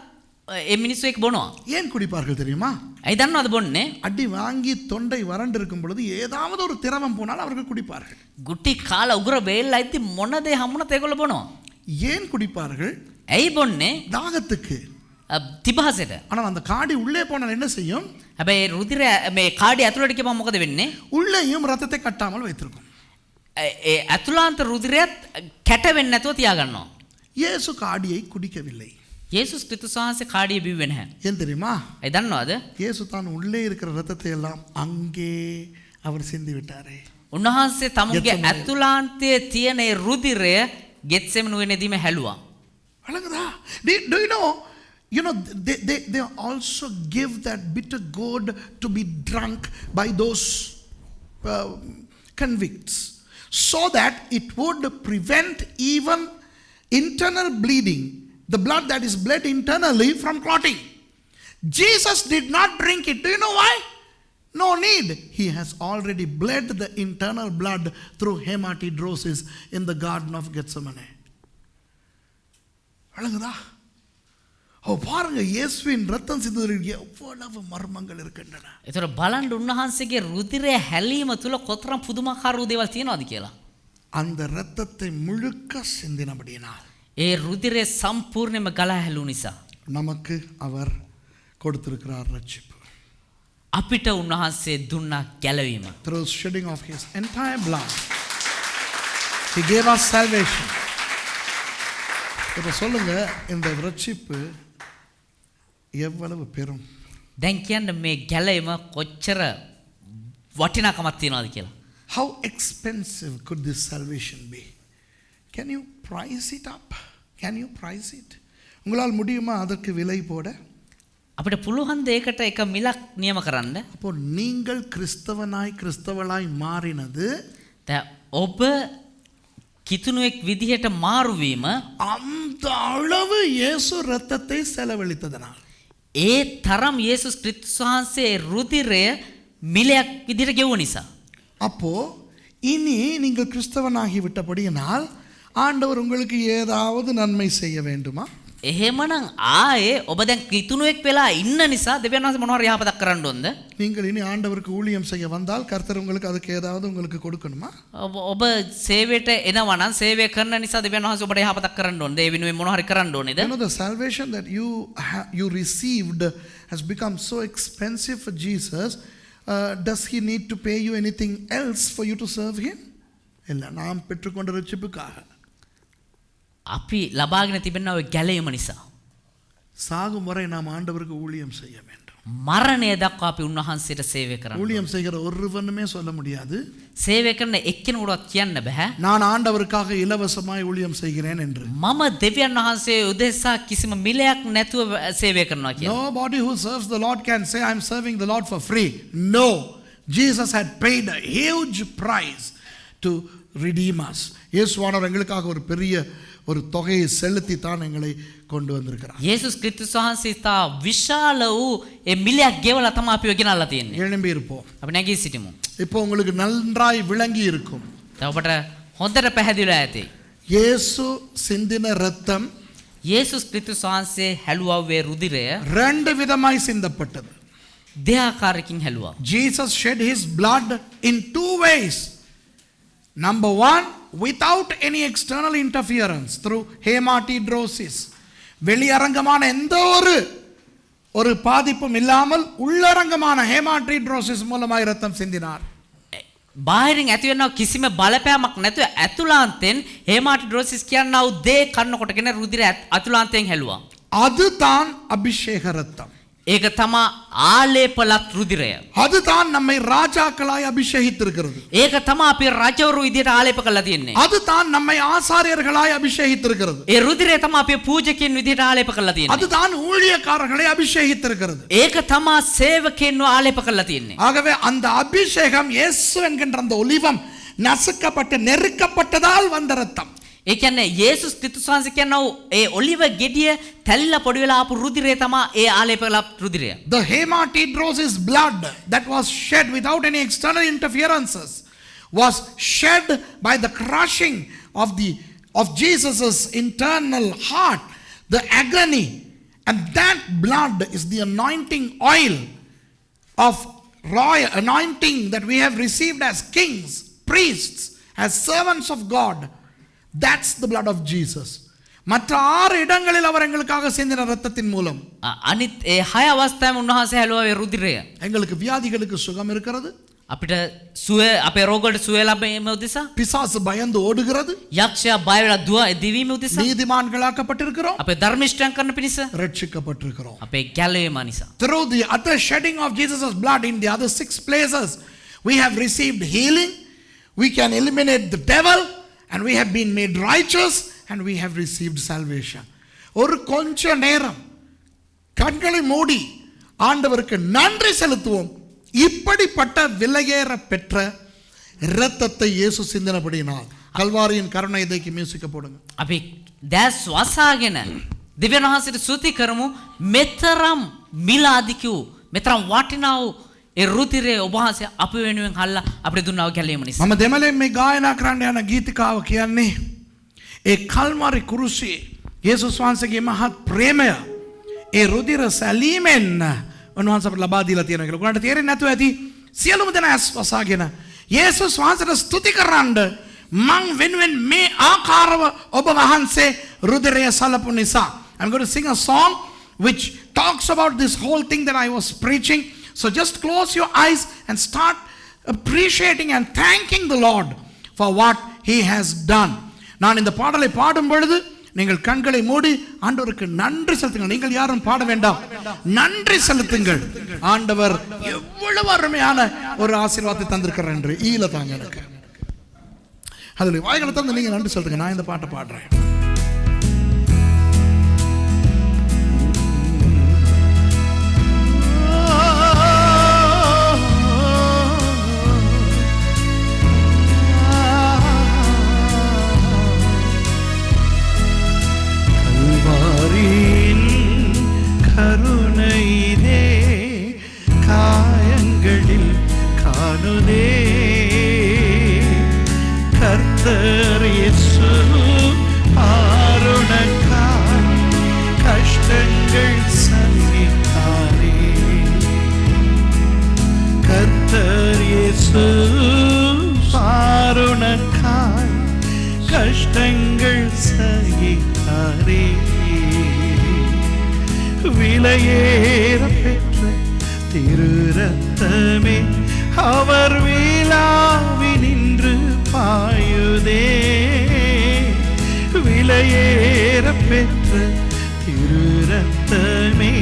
ඒ මිනිස්සු ඒක බොනවා. ஏன் குடிப்பார்கள் தெரியுமா? ඇයි දන්නවද බොන්නේ? அடி வாங்கி தொண்டை வறண்டு இருக்கும் பொழுது ஏதாவது ஒரு திரவம் போனால் அவர்கள் குடிப்பார்கள். ගුටි කාලා උගුර බේල්ලා ඉද්දි මොන දේ හම්බුනත් ඒගොල්ලෝ බොනවා. ஏன் குடிப்பார்கள்? ඇයි බොන්නේ? தாகத்துக்கு. තිබහසෙට. ஆனால் அந்த காடி உள்ளே போனால் என்ன செய்யும்? හැබැයි රුධිරය මේ කාඩිය ඇතුළට ගියම මොකද වෙන්නේ? உள்ளேயும் ரத்தத்தை கட்டாமல் வைத்திருக்கும். ඒ ඇතුළාන්ත රුධිරයත් කැට වෙන්නේ නැතුව තියාගන්නවා. இயேசு காடியை குடிக்கவில்லை. යේසුස් ක්‍රිස්තුස් වහන්සේ කාඩිය බිව්වේ නැහැ. ஏன் தெரியுமா? ඒ දන්නවද? இயேசு தான் உள்ளே இருக்கிற ரத்தத்தை எல்லாம் அங்கே அவர் சிந்தி விட்டாரே. උන්වහන්සේ තමුන්ගේ ගෙත්සෙමනේ. ඇතුළාන්තයේ තියෙන ඒ රුධිරය ගෙත්සෙමන වෙනදීම හැලුවා. வழங்குதா? Do you know? You know, they also give that bitter gourd to be drunk by those convicts, so that it would prevent even internal bleeding, the blood that is bled internally, from clotting. Jesus did not drink it. Do you know why? No need. He has already bled the internal blood through hematidrosis in the Garden of Gethsemane. வழங்குதா? ஓ பாருங்க, இயேசுவின் ரத்தம் சிந்துவதில் எவ்வளவு மர்மங்கள் இருக்கின்றன. ඒතර බලන්න උන්වහන්සේගේ රුධිරය හැලීම තුල කොතරම් පුදුමාකාර වූ දේවල් තියෙනවද කියලා. அந்த ரத்தத்தை முழுக்க சிந்தினபடியினால் ඒ රුධිරය සම්පූර්ණයෙන්ම ගලා හැලු නිසා நமக்கு அவர் கொடுத்திருக்கிறார் ரட்சிப்பு. අපිට උන්වහන්සේ දුන්නා ගැලවීම. Through shedding of his entire blood, he gave us salvation. இப்ப சொல்லுங்க, இந்த ரட்சிப்பு எவ்வளவு பெரும். දැන් කියන්න මේ ගැලවීම කොච්චර වටිනාකමක් තියනවද කියලා. How expensive could this salvation be? Can you price it up? Can you price it? உங்களால் முடியுமா அதற்கு விலை போட? අපිට පුළුවන් ද ඒකට එක මිලක් නියම කරන්න? அப்போ நீங்கள் கிறிஸ்தவளாய் மாறினது ඔබ කිතුණුවෙක් විදිහට මාරුවීම அந்த அளவு இயேசு ரத்தத்தை செலவழித்ததனால். ඒ තරම් යේසුස් ක්‍රිස්තුස් වහන්සේ රුධිරය මිලයක් විදිහට ගෙවුව නිසා. அப்போ இனி நீங்கள் கிறிஸ்தவனாகி விட்டபடியினால் ஆண்டவர் உங்களுக்கு ஏதாவது நன்மை செய்ய வேண்டுமா? එහෙමනම් ආයේ ඔබ දැන් කිතුණුවෙක් වෙලා ඉන්න නිසා දෙවියන් වහන්සේ මොනවාරි යහපතක් කරන්න ඕනද? நீங்கள் இனி ஆண்டவருக்கு ஊழியம் செய்ய வந்தால் கர்த்தர் உங்களுக்கு அதுக்கு ஏதாவது உங்களுக்கு கொடுக்கணுமா? ඔබ සේවයට එනවා නම් සේවය කරන නිසා දෙවියන් වහන්සේ ඔබට යහපතක් කරන්න ඕනද? ඒ වෙනුවෙන් මොනවාරි කරන්න ඕනේද? You know, the salvation that you received has become so expensive for Jesus. Does he need to pay you anything else for you to serve him? இல்ல, நாம் பெற்றுக்கொண்ட ரட்சிப்புக்காக අපි ලබාගෙන තිබෙනා ඔය ගැලීම නිසා சாகும் வரை நாம் ஆண்டவருக்கு ஊழியம் செய்ய வேண்டும். මරණය දක්වා අපි උන්වහන්සේට සේවය කරන්න. ஊழியம் செய்கிற ஒருவனுமே சொல்ல முடியாது, සේවය කරන එක්කෙනෙකුටවත් කියන්න බෑ நான் ஆண்டவருக்காக இலவசமாய் ஊழியம் செய்கிறேன் என்று. මම දෙවියන් වහන්සේ උදෙසා කිසිම මිලයක් නැතුව සේවය කරනවා කියලා. Nobody who serves the Lord can say I'm serving the Lord for free. No, Jesus had paid a huge price to redeem us. இயேசுவானவர் எங்களுக்காக ஒரு பெரிய ஒரு தொகையை செலுத்தி தான் எங்களை கொண்டு வந்திருக்கிறார். යේසුස් ක්‍රිස්තුස් වහන්සේ තා විශාල වූ ඒ මිලයක් ගෙවලා තමයි අපිව ගෙනල්ලා තියෙන්නේ. எழும்பி இருப்போம். අපි නැගී සිටිමු. இப்போ உங்களுக்கு நன்றாய் விளங்கி இருக்கும். දැන් ඔබට හොඳට පැහැදිලිලා ඇති. இயேசு சிந்தின இரத்தம் යේසුස් ක්‍රිස්තුස් වහන්සේ හැලුවවේ රුධිරය ரெண்டு விதமாய் சிந்தப்பட்டது. දෙආකාරකින් හැලුවා. Jesus shed his blood in two ways. Number one, without any external interference, through hematidrosis. வெளியரங்கமான எந்த ஒரு பாதிப்பும் இல்லாமல் உள்ளரங்கமான ஹேமாட்ரிட்ரோசிஸ் மூலமாக இரத்தம் சிந்தினார். බාහිරින් ඇති වෙනව කිසිම බලපෑමක් නැතුව ඇතුළාන්තෙන් හේමාටිඩ්‍රොසිස් කියනවා දේ කන්නකොටගෙන රුධිර ඇතුළාන්තයෙන් හැලුවා. அதுதான் அபிஷேக இரத்தம். ඒක තමා ආලේපලත් රුධිරය. அதுதான் நம்மை ராஜாக்களாய் அபிஷேகித்திருக்கிறது. ඒක තමා අපි රජවරු විදියට ආලේප කරලා තියෙන්නේ. அதுதான் நம்மை ஆசாரியர்களாய் அபிஷேகித்திருக்கிறது. ඒ රුධිරය තමා අපි පූජකයන් විදියට ආලේප කරලා තියෙන්නේ. அதுதான் ஊழியக்காரர்களை அபிஷேகித்திருக்கிறது. ඒක තමා සේවකයන්ව ආලේප කරලා තියෙන්නේ. ஆகவே அந்த அபிஷேகம் இயேசு என்கின்ற அந்த ஒலிவம் நசுக்கப்பட்டு நெருக்கப்பட்டதால் வந்த இரத்தம். ඒ කියන්නේ යේසුස් ක්‍රිස්තුස් වහන්සේ කියනවා ඒ ඔලිව ගෙඩිය තැල්ලා පොඩි වෙලා ආපු රුධිරය තමා ඒ ආලේප කළ රුධිරය. The hematidrosis blood that was shed without any external interferences was shed by the crushing of Jesus's internal heart, the agony, and that blood is the anointing oil of royal anointing that we have received as kings, priests, as servants of God. That's the blood of Jesus. மற்ற 6 இடங்களில் அவர் எங்களுக்காக சிந்தின இரத்தத்தின் மூலம் අනිත් ඒ 6 අවස්ථාවෙම උන්වහන්සේ හැලුවා රුධිරය. எங்களுக்கு வியாதிகளுக்கு சுகம் இருக்கிறது. අපිට සුවය අපේ රෝගවලට සුවය ලැබීම උදෙසා பிசாசு பயந்து ஓடுகிறது. යක්ෂයා බය වෙලා දුව දිවීම උදෙසා நீதிமான்களாக்கப்பட்டிருக்கிறோம். අපේ ධර්මිෂ්ඨයන් කරන පිණිස ரட்சிக்கப்பட்டிருக்கிறோம். අපේ ගැලවීම නිසා. Through the other shedding of Jesus' blood in the other 6 places, we have received healing, we can eliminate the devil, and we have been made righteous, and we have received salvation. ஒரு கொஞ்ச நேரம் கண்களை மூடி ஆண்டவருக்கு நன்றி செலுத்துவோம். இப்படிப்பட்ட விலையேற பெற்ற இரத்தத்தை இயேசு சிந்தினபடியினால் கல்வாரியின் கருணை இதைக்கு மியூசிக்க போடுங்க. අපි දැස් වසාගෙන දෙවියන් වහන්සේට ස්තුති කරමු. මෙතරම් මිලාදිකු මෙතරම් වටිනා වූ ඒ රුධිරය ඔබ වහන්සේ අප වෙනුවෙන් හල්ලා අපිට දුන්නා වූ ගැලීම නිසා. මම දෙමළෙන් මේ ගායනා කරන්න යන ගීතිකාව කියන්නේ ඒ කල්වාරි කුරුසියේ යේසුස් වහන්සේගේ මහත් ප්‍රේමය ඒ රුධිර සැලීමෙන් උන්වහන්සේ අපට ලබා දීලා තියෙනවා කියලා. උගලන්ට තේරෙන්නේ නැතුව ඇති. සියලුම දෙනා ඇස් වසාගෙන යේසුස් වහන්සේට ස්තුති කරන්න මං වෙනුවෙන් මේ ආකාරව ඔබ වහන්සේ රුධිරය සලපු නිසා. I'm going to sing a song which talks about this whole thing that I was preaching. So just close your eyes and start appreciating and thanking the Lord for what he has done. நான் இந்த பாடலை பாடும் பொழுது நீங்கள் கண்களை மூடி ஆண்டவருக்கு நன்றி செலுத்துங்கள். நீங்கள் யாரும் பாட வேண்டாம், நன்றி செலுத்துங்கள். ஆண்டவர் எவ்வளவு அருமையான ஒரு ஆசீர்வாதத்தை தந்திருக்கிறார் என்று ஈல தாங்க எனக்கு. அதில் வாய்களை தந்து நீங்க நன்றி செலுத்துங்க. நான் இந்த பாட்டை பாடுறேன். கருணையிலே காயங்களில் காணுதே கர்த்தர் இயேசு பாருணக்காய் கஷ்டங்கள் சந்தித்தாரே. கர்த்தர் இயேசு பாருணக்காய் கஷ்டங்கள் சகித்தாரே. விலையேற பெற்ற திரு ரத்தமே அவர் விழாவி நின்று பாயுதே. விலையேற பெற்ற திரு ரத்தமே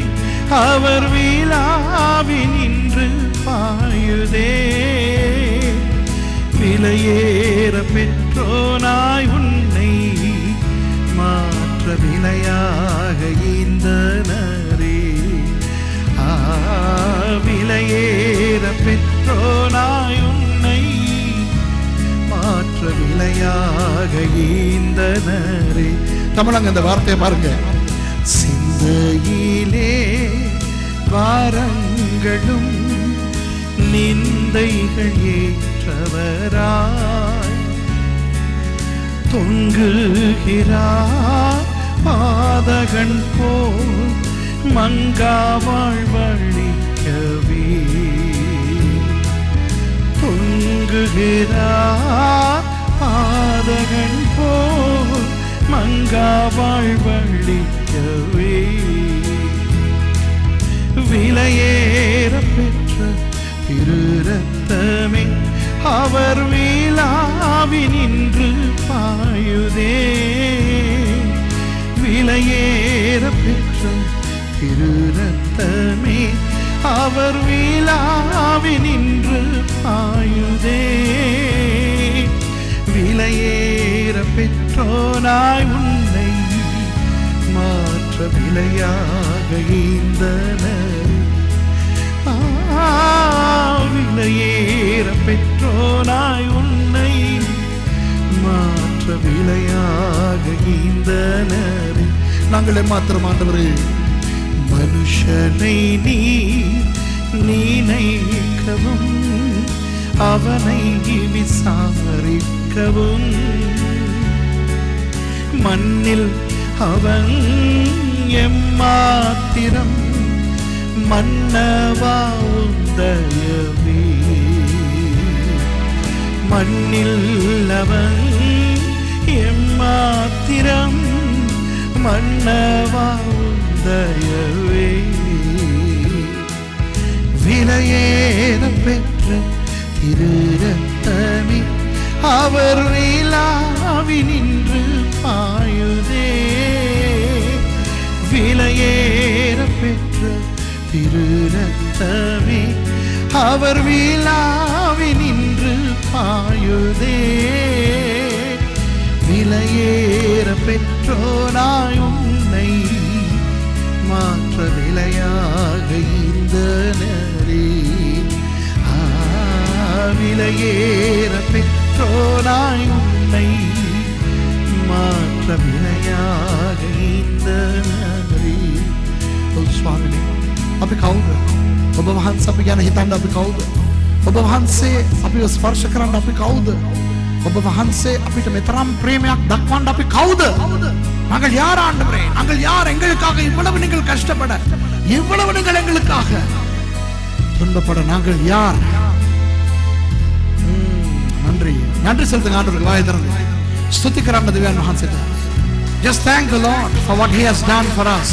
அவர் விழாவி நின்று பாயுதே. விலையேற பெற்றோனாய் உன்னை மாற்ற விலையாக ஈந்தனரே. விலையேற பெற்றோனாய் உன்னை மாற்ற விலையாக ஈந்தனரே. தமிழங்க இந்த வார்த்தையை பாருங்க. சிந்தையிலே வாரங்களும் நிந்தைகள் ஏற்றவராய் தொங்குகிறார் பாதகன் போல் மங்கா வாழ்வழிக்கவே. தொங்குகிறார் பாதகன் போல் மங்கா வாழ்வழிக்கவே. விலையேற பெற்ற திரு ரத்தமே அவர் விழாவி நின்று பாயுதே. விலையேற பெற்ற திரு ரத்தமே அவர் விழாவி நின்று பாயுதே. விலையேற பெற்றோனாய் உன்னை மாற்ற விலையாக ஈந்தனர். விலையேற பெற்றோனாய் உன்னை மாற்ற விலையாக ஈந்தனர். நாங்களே மாத்திரம் ஆண்டவரே. மனுஷனை நீ நினைக்கவும் அவனை விசாரிக்கவும் மண்ணில் அவன் எம்மாத்திரம் மன்னவா உதயவே. மண்ணில் அவன் எம்மாத்திரம் மன்னவா உதயவே. விலையேற பெற்ற திரு ரத்தமே அவர் விழாவி நின்று பாயுதே. விலையேற பெற்ற திரு ரத்தமே அவர் விழாவி நின்று பாயுதே. விலையேற பெற்றோனாய் உன்னை மாற்ற விலையாக ஈந்தனரே. விலையேற பெற்றோனாய் உன்னை மாற்ற විනයාග ඉඳනරි. ඔව් ස්වාමිනේ අපි කවුද? ඔබ වහන්සේ අපි ගැන හිතන්න අපි කවුද? ඔබ වහන්සේ අපිව ස්පර්ශ කරන්න අපි කවුද? ඔබ වහන්සේ අපිට මෙතරම් ප්‍රේමයක් දක්වන්න අපි කවුද? நாங்கள் யார் ஆண்டவரே? நாங்கள் யார்? எங்களுக்காக இவ்வளவு நீங்கள் கஷ்டப்பட, இவ்வளவு நீங்கள் எங்களுக்காக துன்பப்பட நாங்கள் யார்? நன்றி நன்றி செலுத்துங்க ஆண்டவருக்கு. வாயை திறந்து ஸ்துதிக்கிறாங்க Divyansh மகான்சிட்ட. Just thank the Lord for what He has done for us.